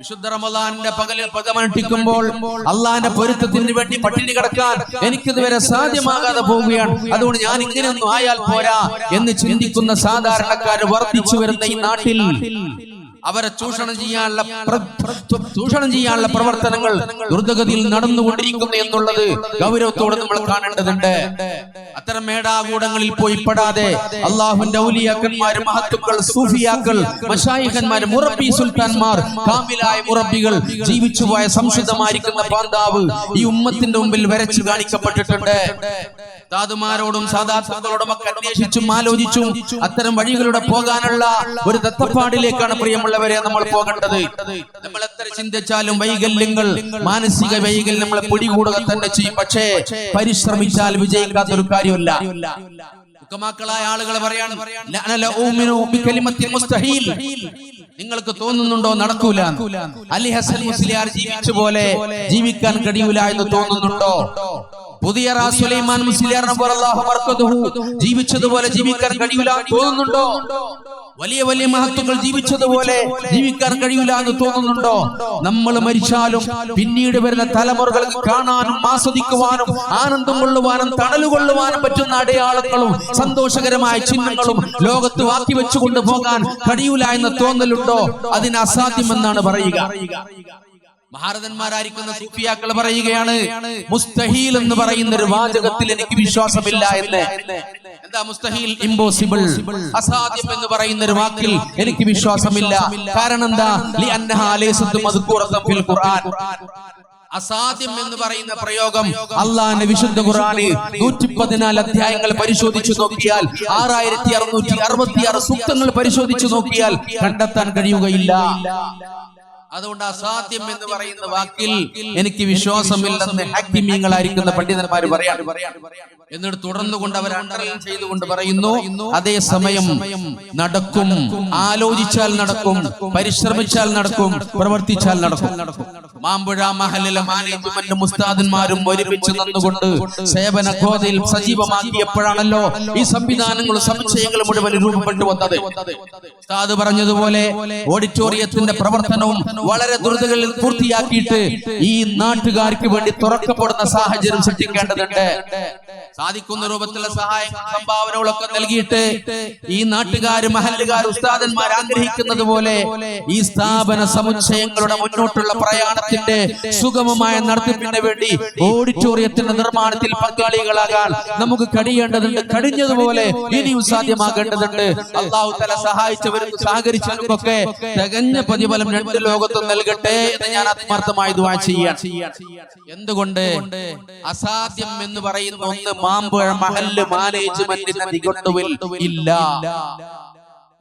വിശുദ്ധ റമദാനിന്റെ പകലിൽ പകമനുഷ്ഠിക്കുമ്പോൾ അള്ളാന്റെ പൊരുത്തത്തിന് വേണ്ടി പട്ടിണി കിടക്കാൻ എനിക്കിതുവരെ സാധ്യമാകാതെ പോവുകയാണ്. അതുകൊണ്ട് ഞാൻ ഇങ്ങനെയൊന്നും ആയാൽ പോരാ എന്ന് ചിന്തിക്കുന്ന സാധാരണക്കാർ വർദ്ധിച്ചു വരുന്ന ഈ നാട്ടിൽ അവരെ ചൂഷണം ചെയ്യാനുള്ള പ്രവർത്തനങ്ങൾ ദ്രുതഗതിയിൽ നടന്നുകൊണ്ടിരിക്കുന്നു എന്നുള്ളത് ഗൗരവത്തോടെ നമ്മൾ കാണേണ്ടതുണ്ട്. അത്തരം മേടാകൂടങ്ങളിൽ പോയി പെടാതെ അള്ളാഹുവിന്റെ ഔലിയാക്കന്മാർ, മഹത്തുക്കൾ, സൂഫിയാക്കൾ, മശായിഖന്മാർ, മുറബി സുൽത്താൻമാർ, കാമിലായ മുറബികൾ, ജീവിച്ചുപോയ സംശുദ്ധമായിരിക്കുന്ന പാന്താവ് ഈ ഉമ്മത്തിന്റെ മുമ്പിൽ വരച്ചു കാണിക്കപ്പെട്ടിട്ടുണ്ട്. സാധുമാരോടും സാധാത്തുക്കളോടും ഒക്കെ അന്വേഷിച്ചും ആലോചിച്ചും അത്തരം വഴികളുടെ പോകാനുള്ള ഒരു തത്തപ്പാടിലേക്കാണ് പ്രിയമുള്ളവരെ നമ്മൾ പോകേണ്ടത്. നമ്മൾ എത്ര ചിന്തിച്ചാലും വൈകല്യങ്ങൾ, മാനസിക വൈകല്യം നമ്മളെ പിടികൂടുക തന്നെ ചെയ്യും. പക്ഷേ പരിശ്രമിച്ചാൽ വിജയിക്കാത്തൊരു കാര്യമല്ല. മക്കളായ ആളുകൾ പറയാണ് നിങ്ങൾക്ക് തോന്നുന്നുണ്ടോ നടക്കൂല? അലി ഹസൻ മുസ്ലിയാർ ജീവിച്ച പോലെ ജീവിക്കാൻ കഴിയൂല എന്ന് തോന്നുന്നുണ്ടോ? പുതിയ സുലൈമാൻ മുസ്ലിയാർ ജീവിച്ചതുപോലെ ജീവിക്കാൻ കഴിയൂല തോന്നുന്നുണ്ടോ? വലിയ വലിയ മഹത്തുക്കൾ ജീവിച്ചതുപോലെ ജീവിക്കാൻ കഴിയൂല എന്ന് തോന്നുന്നുണ്ടോ? നമ്മൾ മരിച്ചാലും പിന്നീട് വരുന്ന തലമുറകൾക്ക് കാണാനും ആസ്വദിക്കുവാനും ആനന്ദം കൊള്ളുവാനും തണലുകൊള്ളുവാനും പറ്റുന്ന അടയാളങ്ങളും സന്തോഷകരമായ ചിഹ്നങ്ങളും ലോകത്ത് വാക്കി വെച്ചു കൊണ്ടുപോകാൻ കഴിയൂല എന്ന് തോന്നലുണ്ടോ? അതിന് അസാധ്യമെന്നാണ് പറയുക. മഹാരഥന്മാരായിരിക്കുന്ന സൂഫിയാക്കൾ പറയുകയാണ്, മുസ്തഹീൽ എന്ന് പറയുന്ന ഒരു വാചകത്തിൽ എനിക്ക് വിശ്വാസമില്ല എന്ന്. എന്താ മുസ്തഹീൽ? ഇംപോസിബിൾ, അസാധ്യം എന്ന് പറയുന്ന ഒരു വാക്കിൽ എനിക്ക് വിശ്വാസമില്ല. കാരണം എന്താ? ലിഅന്നഹാ ലൈസത് മദ്കൂറതൻ ഫിൽ ഖുർആൻ. അസാധ്യം എന്ന് പറയുന്ന പ്രയോഗം അള്ളാഹുവിന്റെ വിശുദ്ധ ഖുർആനിൽ 114 അധ്യായങ്ങൾ പരിശോധിച്ചു നോക്കിയാൽ 6666 സൂക്തങ്ങൾ പരിശോധിച്ചു നോക്കിയാൽ കണ്ടെത്താൻ കഴിയുകയില്ല. അതുകൊണ്ട് അസാധ്യം എന്ന് പറയുന്ന വാക്കിൽ എനിക്ക് വിശ്വാസമില്ലെന്ന് ഹക്കീമീങ്ങളായിരിക്കുന്ന പണ്ഡിതന്മാർ പറയാൻ. എന്നിട്ട് തുടർന്നുകൊണ്ട് അവർ അണ്ടർലൈൻ ചെയ്തുകൊണ്ട് പറയുന്നു, അതേസമയം നടക്കും, ആലോചിച്ചാൽ നടക്കും, പരിശ്രമിച്ചാൽ നടക്കും, പ്രവർത്തിച്ചാൽ നടക്കും. മാമ്പുഴ മഹലിലെ മാനേജ്മെന്റും ഉസ്താദന്മാരും ഒരുമിച്ച് നിന്നുകൊണ്ട് സേവന ഗോതയിൽ സജീവമാക്കിയപ്പോഴാണല്ലോ ഈ സംവിധാനങ്ങളും സമുച്ചയങ്ങളും മുഴുവൻ രൂപപ്പെട്ടു വന്നത്. ഉസ്താദ് പറഞ്ഞതുപോലെ ഓഡിറ്റോറിയത്തിന്റെ പ്രവർത്തനവും വളരെ ദ്രുതഗതിയിൽ പൂർത്തിയാക്കിയിട്ട് ഈ നാട്ടുകാർക്ക് വേണ്ടി തുറക്കപ്പെടുന്ന സാഹചര്യം സൃഷ്ടിക്കേണ്ടതുണ്ട്. സാധിക്കുന്ന രൂപത്തിലുള്ള സഹായങ്ങളും സംഭാവനകളൊക്കെ നൽകിയിട്ട് ഈ നാട്ടുകാര്, മഹല്ലുകാർ, ഉസ്താദന്മാർ ആഗ്രഹിക്കുന്നത് പോലെ ഈ സ്ഥാപന സമുച്ചയങ്ങളുടെ മുന്നോട്ടുള്ള പ്രയാണത്തിന്റെ സുഗമമായ നടത്തിപ്പിന് വേണ്ടി ഓഡിറ്റോറിയത്തിന്റെ നിർമ്മാണത്തിൽ പങ്കാളികളാകാൻ നമുക്ക് കഴിയേണ്ടതുണ്ട്. കഴിഞ്ഞതുപോലെ ഇനിയും സാധ്യമാകേണ്ടതുണ്ട്. അല്ലാഹു തആല സഹായിച്ചവരും സഹകരിച്ചവർക്കൊക്കെ തികഞ്ഞ പ്രതിഫലം രണ്ട് ലോകത്തും നൽകട്ടെ എന്ന് ഞാൻ ആത്മാർത്ഥമായി ദുആ ചെയ്യാൻ. എന്തുകൊണ്ട്? അസാധ്യം എന്ന് പറയുന്ന ഒന്ന് മാമ്പുഴ മഹല്ല് മാനേജ്മെന്റിന്റെ നിഘണ്ടുവിൽ ഇല്ല.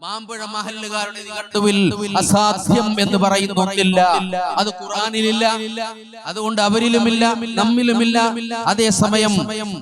മാമ്പുഴ മഹല്ലുകാരുടെ നിഘണ്ടുവിൽ അസാധ്യം എന്ന് പറയുന്ന ഒന്നില്ല. അത് ഖുർആനിലില്ല, അതുകൊണ്ട് അവരിലുമില്ല, നമ്മിലുമില്ല. അതേസമയം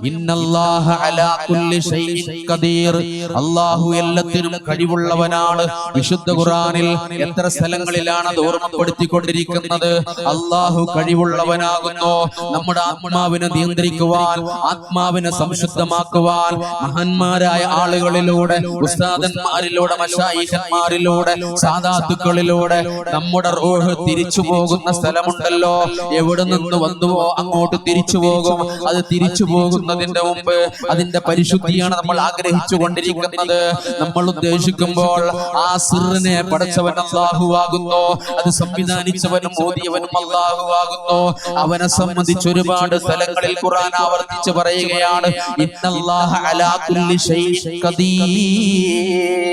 ഇന്നല്ലാഹ അലാ കുല്ലി ഷൈഇൻ ഖദീർ, അല്ലാഹു എല്ലാത്തിനും കഴിവുള്ളവനാണ്. വിശുദ്ധ ഖുർആനിൽ എത്ര സ്ഥലങ്ങളിലാണ് അത് ഓർമ്മപ്പെടുത്തിക്കൊണ്ടിരിക്കുന്നത്. അല്ലാഹു കഴിവുള്ളവനാകുന്നു. നമ്മുടെ ആത്മാവിനെ നിയന്ത്രിക്കുവാൻ, ആത്മാവിനെ സംശുദ്ധമാക്കുവാൻ മഹാന്മാരായ ആളുകളിലൂടെ, ഉസ്താദന്മാരിലൂടെ, മശായിഖന്മാരിലൂടെ, സാദാത്തുക്കളിലൂടെ നമ്മുടെ റൂഹ് തിരിച്ചു പോകുന്ന സ്ഥലമുണ്ടല്ലോ. എവിടെ നിന്ന് വന്നുവോ അങ്ങോട്ട് തിരിച്ചു പോകും. അത് തിരിച്ചു പോകുന്നതിന്റെ മുമ്പ് അതിന്റെ പരിശുദ്ധിയാണ് നമ്മൾ ആഗ്രഹിച്ചു കൊണ്ടിരിക്കുന്നത്. നമ്മൾ ഉദ്ദേശിക്കുമ്പോൾ ആ സിറിനെ പടച്ചവൻ അല്ലാഹു ആകുന്നു. അത് സംവിധാനിച്ചവനും ഓതിയവനും അല്ലാഹു ആകുന്നു. അവനെ സംബന്ധിച്ച് ഒരുപാട് സ്ഥലങ്ങളിൽ ഖുർആൻ ആവർത്തിച്ച് പറയുകയാണ്, ഇന്നല്ലാഹ അലാ കുല്ലി ഷൈഇൻ ഖദീർ.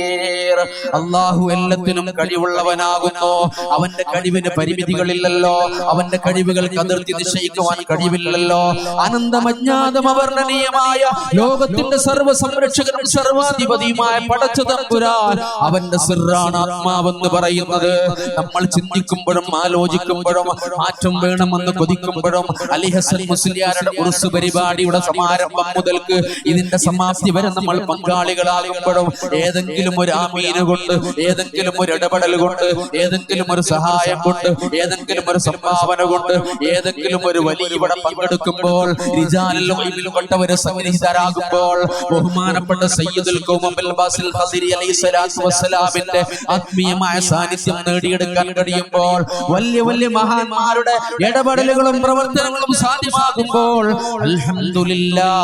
അല്ലാഹു എല്ലാത്തിനും കഴിവുള്ളവനാകുന്നു. അവന്റെ കഴിവിന് പരിമിതികളില്ലല്ലോ. അവന്റെ കഴിവുകൾക്ക് അതിർത്തി നിശ്ചയിക്കുവാൻ കഴിവില്ലല്ലോ. അനന്തമജ്ഞാതം അവർണ്ണനീയമായ ലോകത്തിന്റെ സർവ്വ സംരക്ഷകനും സർവാധിപതിയുമായ പടച്ച തമ്പുരാൻ അവന്റെ സിറാണ് ആത്മാവെന്ന് പറയുന്നത്. നമ്മൾ ചിന്തിക്കുമ്പോഴും ആലോചിക്കുമ്പോഴും മാറ്റം വേണമെന്ന് കൊതിക്കുമ്പോഴും അലി ഹസൻ മുസ്ലിയാരുടെ ഉറുസ് പരിപാടിയുടെ സമാരംഭം മുതൽക്ക് ഇതിന്റെ സമാപ്തി വരെ നമ്മൾ പങ്കാളികളാകുമ്പോഴും ഏതെങ്കിലും ഒരു ആമീൻ താമീന് കൊണ്ട്, ഏതെങ്കിലും ഒരു ഇടപെടൽ കൊണ്ട്, ഏതെങ്കിലും ഒരു സഹായം കൊണ്ട്, ഏതെങ്കിലും ഒരു സംഭാവന കൊണ്ട്, ഏതെങ്കിലും ഒരു വലിയ ഇവിടെ പങ്കെടുക്കുമ്പോൾ, റിജാലുൽ ഗൈബിൽ കൊണ്ടവരെ സന്നിഹിതരാകുമ്പോൾ, ബഹുമാനപ്പെട്ട സയ്യിദുൽ ഖൗം അബുൽ ബാസിൽ ഖദരി അലൈഹിസ്സലാത്തു വസ്സലാമിന്റെ ആത്മീയമായ സാന്നിധ്യം നേടിയെടുക്കാൻ കഴിയുമ്പോൾ, വലിയ വലിയ മഹാന്മാരുടെ ഇടപെടലുകളും പ്രവർത്തനങ്ങളും സാധ്യമാകുമ്പോൾ, അൽഹംദുലില്ലാഹ്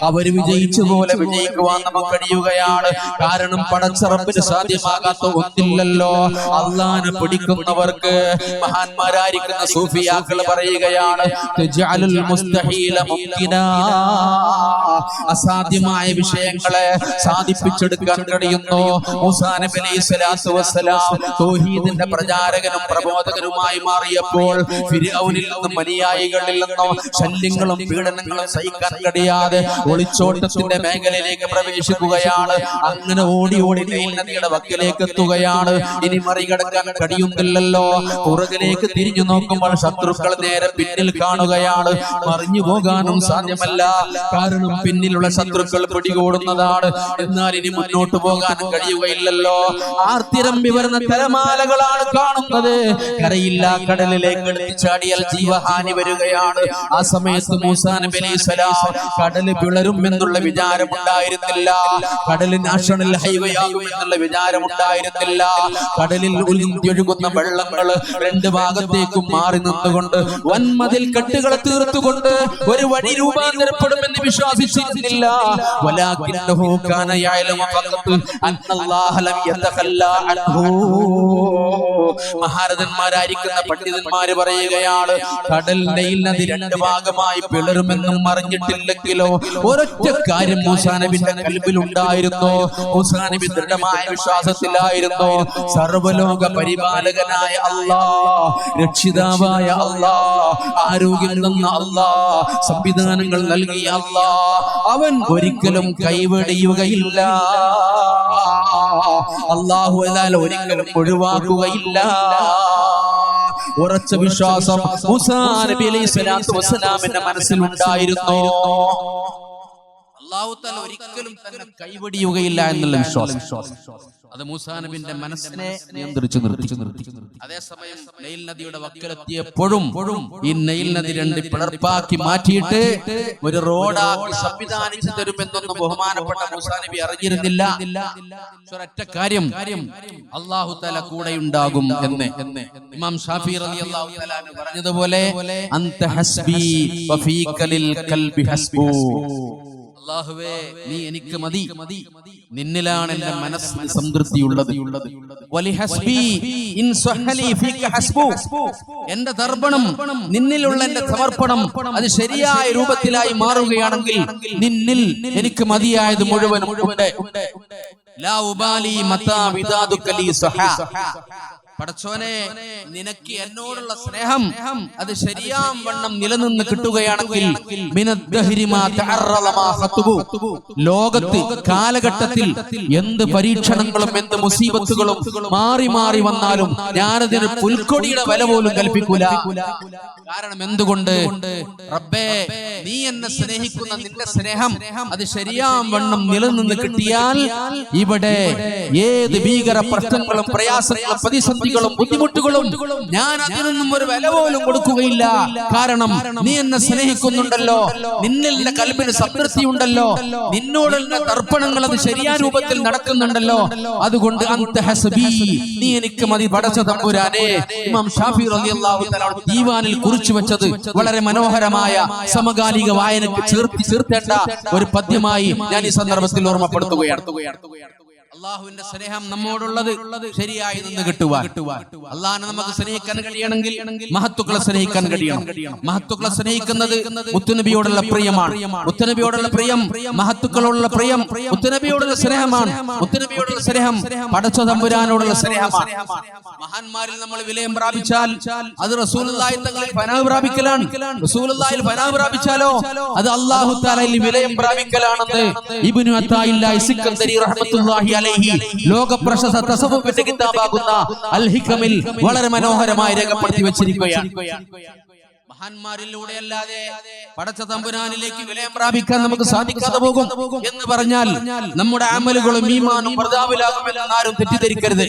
അവർ വിജയിച്ച പോലെ വിജയിക്കുവാൻ നമുക്ക് കഴിയുകയാണ്. കാരണം പടച്ച റബ്ബിന് സാധ്യമാകാത്ത ഒന്നില്ലല്ലോ. അല്ലാഹനെ പിടിക്കുന്നവർക്ക് മഹാന്മാരായിരിക്കുന്ന സൂഫിയാക്കൾ പറയുകയാണ്, തജഅലുൽ മുസ്തഹീല മുംകിനാ, അസാധ്യമായ വിഷയങ്ങളെ സാധിപ്പിച്ചെടുക്കാൻ കഴിയുന്നു. മൂസാ നബി അലൈഹിസ്സലാത്തു വസ്സലാം തൗഹീദിന്റെ പ്രചാരകനും പ്രബോധകനുമായി മാറിയപ്പോൾ ഫിർഔനിൽ നിന്നും അനുയായികളിൽ നിന്നും ശല്യങ്ങളും പീഡനങ്ങളും സഹിക്കാൻ കഴിയാതെ ഒളിച്ചോട്ടത്തിന്റെ മേഖലയിലേക്ക് പ്രവേശിക്കുകയാണ്. അങ്ങനെ ഓടി ഓടി നൈൽ നദിയുടെ വക്കിലേക്ക് എത്തുകയാണ്. ഇനി മറികടക്കാൻ കഴിയുന്നില്ലല്ലോ. പുറകിലേക്ക് തിരിഞ്ഞു നോക്കുമ്പോൾ ശത്രുക്കൾ നേരെ പിന്നിൽ കാണുകയാണ്. മറിഞ്ഞു പോകാനും സാധ്യമല്ല, കാരണം പിന്നിലുള്ള ശത്രുക്കൾ പിടികൂടുന്നതാണ്. എന്നാൽ ഇനി മുന്നോട്ട് പോകാനും കഴിയുകയില്ലല്ലോ. ആർത്തിരമ്പി വരുന്ന തിരമാലകളാണ് കാണുന്നത്. കരയില്ല കടലിലേക്ക് എടുത്തിച്ചാടിയാൽ ജീവഹാനി വരികയാണ്. ആ സമയത്ത് മൂസാ നബി അലൈഹിസ്സലാം കടല് പിളരും എന്നുള്ള വിചാരമുണ്ടായിരുന്നില്ല. കടല് നാഷണൽ ഹൈവേ ആകും എന്നുള്ള വിചാരമുണ്ടായിരുന്നില്ല. കടലിൽ ഒഴുകുന്ന വെള്ളങ്ങൾ രണ്ട് ഭാഗത്തേക്കും മാറി നിന്നുകൊണ്ട് വൻമതിൽ കെട്ടുകൾ തീർത്തുകൊണ്ട് ഒരു വഴി രൂപാന്തരപ്പെടുമെന്ന് വിശ്വസിച്ചിരുന്നില്ല. വലാകിന്നഹു കാന യഅലമു ഫഖത്ത് അന്നല്ലാഹ ലം യതഖല്ലാ അൻഹു. മഹാരഥന്മാരായിരിക്കുന്ന പണ്ഡിതന്മാര് പറയുകയാണ്, കടൽ നൈൽ നദി രണ്ട് ഭാഗമായി പിളരുമെന്നും അറിഞ്ഞിട്ടില്ലെങ്കിലോ ഒരൊറ്റ കാര്യം മൂസാ നബിയുടെ കൽബിൽ ഉണ്ടായിരുന്നു. മൂസാ നബി ദൃഢമായ വിശ്വാസത്തിലായിരുന്നു. സർവ്വലോക പരിപാലകനായ അല്ലാഹ്, രക്ഷിതാവായ അല്ലാഹ്, ആരോഗ്യം തന്ന അല്ലാഹ്, സംവിധാനങ്ങൾ നൽകിയ അല്ലാഹ്, അവൻ ഒരിക്കലും കൈവെടിയുകയില്ല. അല്ലാഹു അല്ലാഹ് ഒരിക്കലും ഒഴിവാക്കുകയില്ല. ഉറച്ച വിശ്വാസം മൂസാ നബി അലൈഹിസ്സലാത്തു വസ്സലാമിന്റെ മനസ്സിലുണ്ടായിരുന്നു. അല്ലാഹു തആല ഒരിക്കലും തന്നെ കൈവെടിയുകയില്ല എന്നുള്ള വിശ്വാസം അത് മൂസാ നബിയുടെ മനസ്സിനെ നിയന്ത്രിച്ചു നിർത്തി. അതേസമയം നൈൽ നദിയുടെ വക്കിലെത്തിയപ്പോഴും ഈ നൈൽ നദി രണ്ട് പിളർപ്പാക്കി മാറ്റിയിട്ട് ഒരു റോഡാക്കി സംവിധാനിച്ചു തരുമെന്നൊന്നും ബഹുമാനപ്പെട്ട മൂസാ നബി അറിഞ്ഞിരുന്നില്ല. ഒരൊറ്റ കാര്യം, അല്ലാഹു തആല കൂടെയുണ്ടാകും എന്ന് ഇമാം ഷാഫി റളിയല്ലാഹു തആല പറഞ്ഞതുപോലെ, അൻത ഹസ്ബി വഫീകലിൽ കൽബി ഹസ്ബു. അല്ലാഹുവേ, നീ എനിക്ക് മതി, നിന്നിലാണ് എന്റെ മനസ്സിന് സംതൃപ്തിയുള്ളത്. എന്റെ തർപ്പണം, നിന്നിലുള്ള എന്റെ സമർപ്പണം അത് ശരിയായ രൂപത്തിലായി മാറുകയാണെങ്കിൽ നിന്നിൽ എനിക്ക് മതിയായത് മുഴുവനും ഉണ്ട്. ലാ ഉബാലി മതാ വിദാദുക ലി സഹാ. പടച്ചോനെ, നിനക്ക് എന്നോടുള്ള സ്നേഹം അത് ശരിയാം വണ്ണം നിലനിന്ന് കിട്ടുകയാണെങ്കിൽ ലോകത്ത് കാലഘട്ടത്തിൽ എന്ത് പരീക്ഷണങ്ങളും എന്ത് മുസീബത്തുകളും മാറി മാറി വന്നാലും ഞാനതിന് പുൽക്കൊടിയുടെ വില പോലും കൽപ്പിക്കൂല. കാരണം എന്തുകൊണ്ട്? റബ്ബേ, നീ എന്നെ സ്നേഹിക്കുന്ന നിന്റെ സ്നേഹം അത് ശരിയാം വണ്ണം നിലനിന്ന് കിട്ടിയാൽ ഇവിടെ ഏത് ഭീകര പ്രശ്നങ്ങളും പ്രയാസങ്ങളും പ്രതിസന്ധികളും ബുദ്ധിമുട്ടുകളും ഞാൻ അതിനൊന്നും ഒരു വില പോലും കൊടുക്കുകയില്ല. കാരണം നീ എന്നെ സ്നേഹിക്കുന്നുണ്ടല്ലോ, നിന്നിൽ എന്റെ കൽബിന് സംതൃപ്തി ഉണ്ടല്ലോ, നിന്നോടുള്ള തർപ്പണങ്ങൾ അത് ശരിയായ രൂപത്തിൽ നടക്കുന്നുണ്ടല്ലോ. അതുകൊണ്ട് അൻത ഹസ്ബി, നീ എനിക്ക് മതി പടച്ച തമ്പുരാനെ. ഇമാം ഷാഫി റളിയല്ലാഹു തആല ദീവാനിൽ കുറിച്ചു വെച്ചത് വളരെ മനോഹരമായ സമകാലിക വായനക്ക് ചേർത്തേണ്ട ഒരു പദ്യമായി ഞാൻ ഈ സന്ദർഭത്തിൽ ഓർമ്മപ്പെടുത്തുകയാണ്. അള്ളാഹുവിന്റെ സ്നേഹം നമ്മോടുള്ളത് ശരിയായി നിന്ന് കിട്ടുവാൻ, അള്ളാഹിനെ നമുക്ക് സ്നേഹിക്കാൻ കഴിയണമെങ്കിൽ മഹത്തുക്കളെ സ്നേഹിക്കാൻ കഴിയണം. മഹത്തുക്കളെ സ്നേഹിക്കുന്നത് മുത്തുനബിയോടുള്ള പ്രിയമാണ്. മുത്തുനബിയോടുള്ള പ്രിയം, മഹത്തുക്കളോടുള്ള പ്രിയം മുത്തുനബിയോടുള്ള സ്നേഹമാണ്. മുത്തുനബിയോടുള്ള സ്നേഹം പടച്ച തമ്പുരാനോടുള്ള സ്നേഹമാണ്. മഹാന്മാരിൽ നമ്മൾ വിലയം പ്രാപിച്ചാൽ അത് റസൂലുള്ളാഹി തങ്ങളിൽ ഫനാഹ് പ്രാപിക്കലാണ്. റസൂലുള്ളാഹിൽ ഫനാഹ് പ്രാപിച്ചാലോ അത് അല്ലാഹു തആലയിൽ വിലയം പ്രാപിക്കലാണെന്ന് ഇബ്നു അത്താഇല്ലാഹി സിക്കന്ദരി റഹ്മത്തുള്ളാഹി അലൈഹി ലോക പ്രശസ്ത തസവ്വുഫിന്റെ കിതാബാകുന്ന അൽ ഹികമിൽ വളരെ മനോഹരമായി രേഖപ്പെടുത്തി വെച്ചിരിക്കുകയാണ്. മഹാന്മാരിലൂടെ അല്ലാതെ പടച്ച തമ്പുരാനിലേക്ക് വിലയം പ്രാപിക്കാൻ നമുക്ക് സാധിക്കാതെ പോകും എന്ന് പറഞ്ഞാൽ നമ്മുടെ അമലുകളും ഈമാനും പ്രതാപിലാകുമെന്ന് ആരും തെറ്റിദ്ധരിക്കരുത്.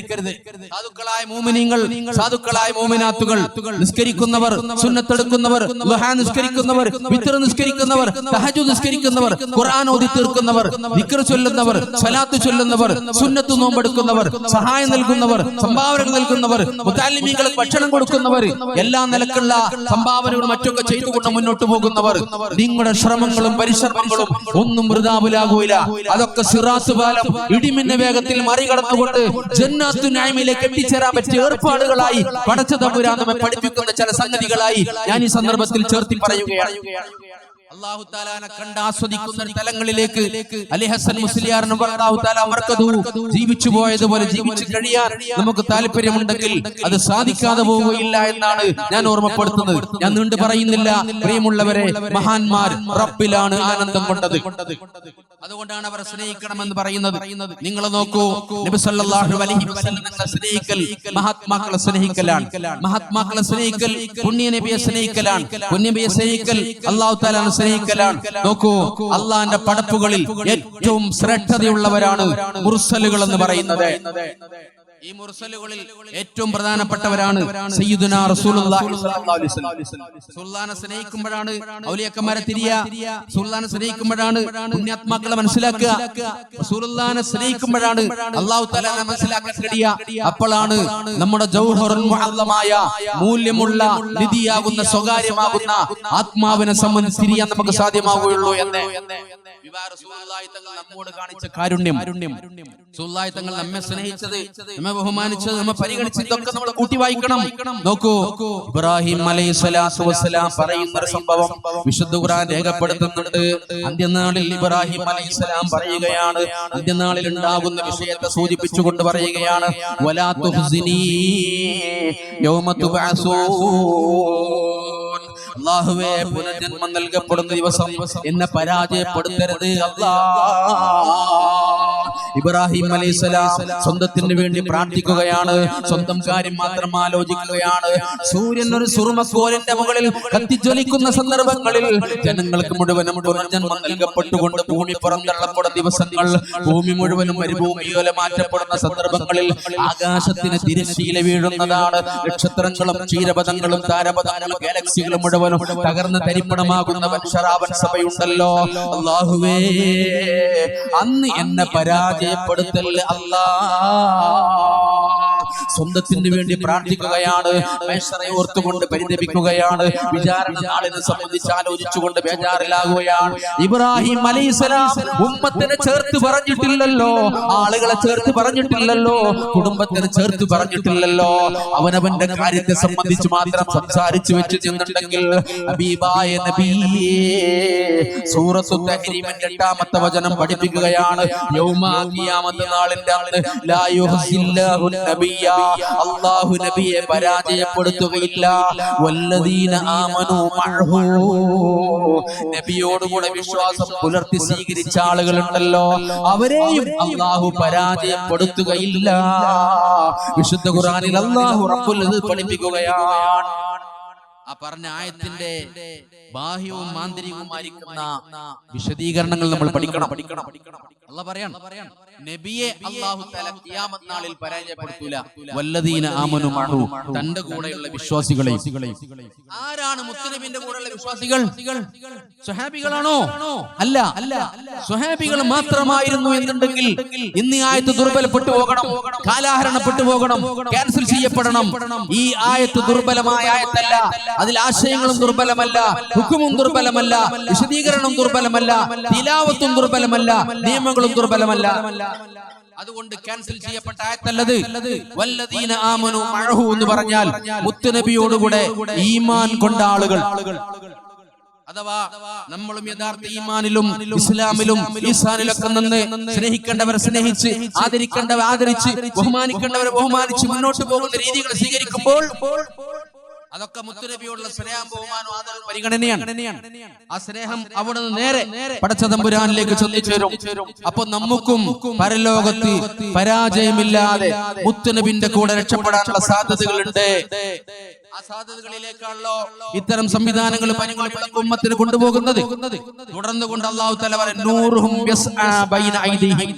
സാധുക്കളായ മുഅ്മിനീങ്ങൾ, സാധുക്കളായ മുഅ്മിനാത്തുകൾ, നിസ്കരിക്കുന്നവർ, സുന്നത്തെടുക്കുന്നവർ, ദുഹാ നിസ്കരിക്കുന്നവർ, വിത്ർ നിസ്കരിക്കുന്നവർ, തഹജ്ജുദ് നിസ്കരിക്കുന്നവർ, ഖുർആൻ ഓതി തീർക്കുന്നവർ, ദിക്ർ ചൊല്ലുന്നവർ, സ്വലാത്ത് ചൊല്ലുന്നവർ, സുന്നത്ത് നോമ്പെടുക്കുന്നവർ, സഹായം നൽകുന്നവർ, സംഭാവനകൾ നൽകുന്നവർ, മുതഅല്ലിമീങ്ങൾക്ക് ഭക്ഷണം കൊടുക്കുന്നവർ, എല്ലാ നിലക്കുള്ള സംഭാവനകളും മറ്റൊക്കെ ചെയ്തുകൊണ്ട് മുന്നോട്ട് പോകുന്നവർ, നിങ്ങളുടെ ശ്രമങ്ങളും പരിശ്രമങ്ങളും ഒന്നും വൃഥാവിലാകൂല. അതൊക്കെ സിറാത്ത് പാലം ഇടിമിന്ന വേഗത്തിൽ മറികടന്നുകൊണ്ട് ജന്നാത്തു നഈമിലേക്ക് എത്തിച്ചേരാൻ പറ്റിയ ഏർപ്പാടുകളായി പടച്ച തമ്പുരാൻ നമ്മെ പഠിപ്പിക്കുന്ന ചില സംഗതികളായി ഞാൻ ഈ സന്ദർഭത്തിൽ ചേർത്തി പറയുകയാണ്. അല്ലാഹു തആലാനെ കണ്ട് ആസ്വദിക്കുന്ന തലങ്ങളിലേക്ക് അലി ഹസൻ മുസ്ലിയാറിനും അല്ലാഹു തആല മർക്കദു ജീവിച്ചു പോയതുപോലെ ജീവിച്ചു കഴിയാൻ നമുക്ക് താല്പര്യമുണ്ടെങ്കിൽ അത് സാധിക്കാതെ പോവുകയില്ല എന്നാണ് ഞാൻ ഓർമ്മപ്പെടുത്തുന്നത്. ഞാൻ നീണ്ടു പറയുന്നില്ല. പ്രിയമുള്ളവരെ, മഹാന്മാർ റബ്ബിലാണ് ആനന്ദം കൊണ്ടത്. അതുകൊണ്ടാണ് അവർ സ്നേഹിക്കണമെന്ന് പറയുന്നത്. നിങ്ങൾ നോക്കൂ, നബി സല്ലല്ലാഹു അലൈഹി വസല്ലം സ്നേഹിക്കൽ മഹാത്മാക്കളെ സ്നേഹിക്കലാണ്. മഹാത്മാക്കളെ സ്നേഹിക്കൽ പുണ്യ നബിയെ സ്നേഹിക്കലാണ്. പുണ്യ നബിയെ സ്നേഹിക്കൽ അല്ലാഹു തആല സ്നേഹിക്കലാണ്. നോക്കൂ, അള്ളാന്റെ പടപ്പുകളിൽ ഏറ്റവും ശ്രേഷ്ഠതയുള്ളവരാണ് മുർസലുകൾ എന്ന് പറയുന്നത്. ഈ മുർസലുകളിൽ ഏറ്റവും പ്രധാനപ്പെട്ടവരാണ് സയ്യിദുനാ റസൂലുള്ളാഹി സ്വല്ലല്ലാഹു അലൈഹി വസല്ലം. റസൂലുള്ളാഹിനെ സ്നേഹിക്കുമ്പോഴാണ് ഔലിയാക്കന്മാരെ തിരിയുക. റസൂലുള്ളാഹിനെ സ്നേഹിക്കുമ്പോഴാണ് പുണ്യാത്മാക്കളെ മനസ്സിലാക്കുക. റസൂലുള്ളാഹിനെ സ്നേഹിക്കുമ്പോഴാണ് അല്ലാഹു തആല മനസ്സിലാക്കാൻ കഴിയുക. അപ്പോഴാണ് നമ്മുടെ ജൗഹറുൽ മുഅല്ലമായ മൂല്യമുള്ള നിധിയാകുന്ന സ്വകാര്യമാകുന്ന ആത്മാവിനെ സംബന്ധിച്ച് തിരിയാൻ നമുക്ക് സാധ്യമാവുകയുള്ളൂ എന്ന് റസൂലുള്ളാഹി തങ്ങൾ നമ്മോട് കാണിച്ച കാരുണ്യം. റസൂലുള്ളാഹി തങ്ങൾ നമ്മെ സ്നേഹിച്ചത്, നമ്മെ ബഹുമാനിച്ചത്, നമ്മെ പരിഗണിച്ചത് ഇതൊക്കെ നമ്മൾ കൂട്ടി വായിക്കണം. നോക്കൂ, ഇബ്രാഹിം അലൈഹിസ്സലാത്തു വസ്സലാം പറയുന്ന ഒരു സംഭവം വിശുദ്ധ ഖുർആൻ രേഖപ്പെടുത്തുന്നുണ്ട്. അന്ത്യനാളിൽ ഇബ്രാഹിം അലൈഹിസ്സലാം പറയുകയാണ്, അന്ത്യനാളിൽ ഉണ്ടാകുന്ന വിഷയത്തെ സൂചിപ്പിച്ചുകൊണ്ട് പറയുകയാണ്, വലാ തുഹ്സിനീ യൗമ തുബഅസൂൻ. അല്ലാഹുവേ, പുനർജന്മം നൽകപ്പെടുന്ന ദിവസം എന്നെ പരാജയപ്പെടുത്തരുത് അല്ലാഹ്. ഇബ്രാഹിം അലൈഹിസ്സലാം സ്വന്തത്തിന് വേണ്ടി പ്രാർത്ഥിക്കുകയാണ്. സ്വന്തം കാര്യം മാത്രം ആലോചിക്കുകയാണ്. സൂര്യൻ ഒരു സുറുമക്കോലിന്റെ മുകളിൽ കത്തിജ്വലിക്കുന്ന സന്ദർഭങ്ങളിൽ ജനങ്ങൾക്ക് മുഴുവനും പുനർജന്മം നൽകപ്പെട്ടുകൊണ്ട് ഭൂമി പുറന്തള്ളപ്പെടുന്ന ദിവസങ്ങൾ, ഭൂമി മുഴുവനും മരുഭൂമിയോലെ മാറ്റപ്പെടുന്ന സന്ദർഭങ്ങളിൽ ആകാശത്തിന് തിരശ്ശീല വീഴുന്നതാണ്. നക്ഷത്രങ്ങളും ക്ഷീരപഥങ്ങളും താരപഥങ്ങളും ഗാലക്സികളും മുഴുവനും തകർന്ന് തരിപ്പണമാകുന്ന വൻശറാവൻ സഭയുണ്ടല്ലോ. അല്ലാഹുവേ, അന്ന് എന്നെ പരാജയപ്പെടുത്തൽ അല്ലാഹ്. സ്വന്തത്തിന് വേണ്ടി പ്രാർത്ഥിക്കുകയാണ്. മഹ്ശറെ ഓർത്തുകൊണ്ട് പരിതപിക്കുകയാണ്. വിചാരണ നാളിനെ സംബന്ധിച്ച് ആലോചിച്ചുകൊണ്ട് ബേജാറിലാകുകയാണ്. ഇബ്രാഹിം അലൈഹിസ്സലാം ഉമ്മത്തിനെ ചേർത്ത് പറഞ്ഞിട്ടില്ലല്ലോ, ആളുകളെ ചേർത്ത് പറഞ്ഞിട്ടില്ലല്ലോ, കുടുംബത്തിനെ ചേർത്ത് പറഞ്ഞിട്ടില്ലല്ലോ. അവനവന്റെ കാര്യത്തെ സംബന്ധിച്ച് മാത്രം സംസാരിച്ചു വെച്ച് ചെന്നുണ്ടെങ്കിൽ ഹബീബായ നബിയേ സൂറത്തു തഹ്രീമിന്റെ 8-ാമത്തെ വചനം പഠിപ്പിക്കുകയാണ്, യൗമ ഖിയാമത്ത് നാളിന്റെ അന്ന് ലാ യുഹ്സില്ലാഹു നബിയ, അല്ലാഹു നബിയെ പരാജയപ്പെടുത്തുകയില്ല. വല്ലദീന ആമനൂ മഅഹു, നബിയോടുകൂടെ വിശ്വാസം പുലർത്തി സ്വീകരിച്ച ആളുകളുണ്ടല്ലോ, അവരെയും അല്ലാഹു പരാജയപ്പെടുത്തുകയില്ല. വിശുദ്ധ ഖുർആനിൽ അല്ലാഹു റബ്ബുൽ ഇസ്സത്ത് പഠിപ്പിക്കുകയാണ്. ആ പറഞ്ഞ ആയത്തിന്റെ ബാഹ്യവും ആന്തരികവുമായിരിക്കുന്ന വിശദീകരണങ്ങൾ നമ്മൾ പഠിക്കണം. അല്ലാഹു പറയാണ്, നബിയെ അല്ലാഹു തആല ഖിയാമത്ത് നാളിൽ പരാജയപ്പെടുത്തൂല. വല്ലദീന ആമനു മഅഹു, തന്റെ കൂടെയുള്ള വിശ്വാസികളെ. ആരാണ് മുത്തുനബിയുടെ കൂടെയുള്ള വിശ്വാസികൾ? സ്വഹാബികളാണോ? അല്ല. സ്വഹാബികൾ മാത്രമായിരുന്നു എന്നുണ്ടെങ്കിൽ ഇന്ന് ഈ ആയത്ത് ദുർബലപ്പെട്ടു പോകണം, കാലാഹരണപ്പെട്ടു പോകണം, ക്യാൻസൽ ചെയ്യപ്പെടണം. ഈ ആയത്ത് ദുർബലമായ ആയത്തല്ല. അതിൽ ആശയങ്ങളും ദുർബലമല്ല, ഹുക്മും ദുർബലമല്ല, വിശദീകരണം ദുർബലമല്ല, തിലാവത്തും ദുർബലമല്ല, നിയമങ്ങളും ദുർബലമല്ല. അതുകൊണ്ട് ക്യാൻസൽ ചെയ്യപ്പെട്ട ആയത്തല്ലത്. വല്ലദീന ആമനു മഅഹു എന്ന് പറഞ്ഞാൽ മുത്തുനബിയോടുകൂടെ ഈമാൻ കൊണ്ട ആളുകൾ. അഥവാ നമ്മളും യഥാർത്ഥ ഈമാനിലും ഇസ്ലാമിലും ഈസാനിലൊക്കെ നിന്ന് സ്നേഹിക്കേണ്ടവരെ സ്നേഹിച്ച്, ആദരിക്കേണ്ടവരെ ആദരിച്ച്, ബഹുമാനിക്കേണ്ടവരെ ബഹുമാനിച്ച് മുന്നോട്ട് പോകുന്ന രീതികൾ സ്വീകരിക്കുമ്പോൾ അതൊക്കെ മുത്തുനബിയോടുള്ള സ്നേഹം, ബഹുമാനം, ആദരവും പരിഗണനയാണ്. ആ സ്നേഹം അവിടെ നിന്ന് നേരെ പടച്ച തമ്പുരാനിലേക്ക് ചെന്നിച്ചേരും. അപ്പൊ നമുക്കും പരലോകത്ത് പരാജയമില്ലാതെ മുത്തുനബിന്റെ കൂടെ രക്ഷപ്പെടാനുള്ള സാധ്യതകളുണ്ട്. ആ സാധ്യതകളിലേക്കാണല്ലോ ഇത്തരം സംവിധാനങ്ങളും പനികളും ഉമ്മത്തിന് കൊണ്ടുപോകുന്നത്. തുടർന്ന് കൊണ്ട് അല്ലാഹു തആല പറയുന്നു, നൂറുഹും യസ്ആ ബൈന ഐദിഹിം,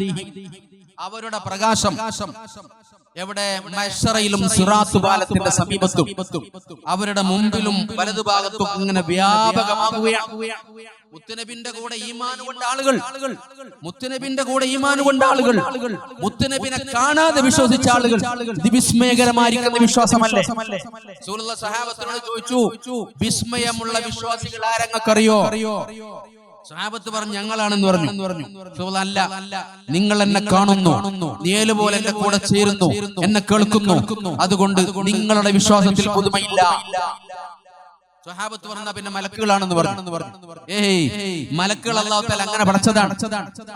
അവരുടെ പ്രകാശം എവിടെ? മഹ്ശറയിലും സിറാത്ത് പാലത്തിന്റെ സമീപത്തും അവരുടെ മുമ്പിലും വലതുഭാഗത്തും ഇങ്ങനെ വ്യാപകമാകുകയാണ്. മുത്തുനബിന്റെ കൂടെ ഈമാൻ കൊണ്ട ആളുകൾ, മുത്തുനബിന്റെ കൂടെ ഈമാൻ കൊണ്ട ആളുകൾ, മുത്തുനബിനെ കാണാതെ വിശ്വസിച്ച ആളുകൾ, വിസ്മയകരമായിരിക്കുന്ന വിശ്വാസമല്ലേ? റസൂലുള്ളാഹി സ്വഹാബത്തിനോട് ചോദിച്ചു, വിസ്മയമുള്ള വിശ്വാസികൾ ആരെങ്ങക്കറിയോ? സഹാബത്ത് പറഞ്ഞു, ഞങ്ങളാണെന്ന് പറഞ്ഞു. അല്ല, നിങ്ങൾ എന്നെ കാണുന്നു, നിഴല് പോലെ എന്റെ കൂടെ ചേരുന്നു, എന്നെ കേൾക്കുന്നു, അതുകൊണ്ട് നിങ്ങളുടെ വിശ്വാസത്തിൽ പുതുമയില്ല. സ്വഹാബത്ത് പറഞ്ഞ പിന്നെ മലക്കുകളാണെന്ന് പറഞ്ഞു. ഏയ്, മലക്കുകൾ അല്ലാഹു തആല അങ്ങനെ പഠിച്ചതാണ്.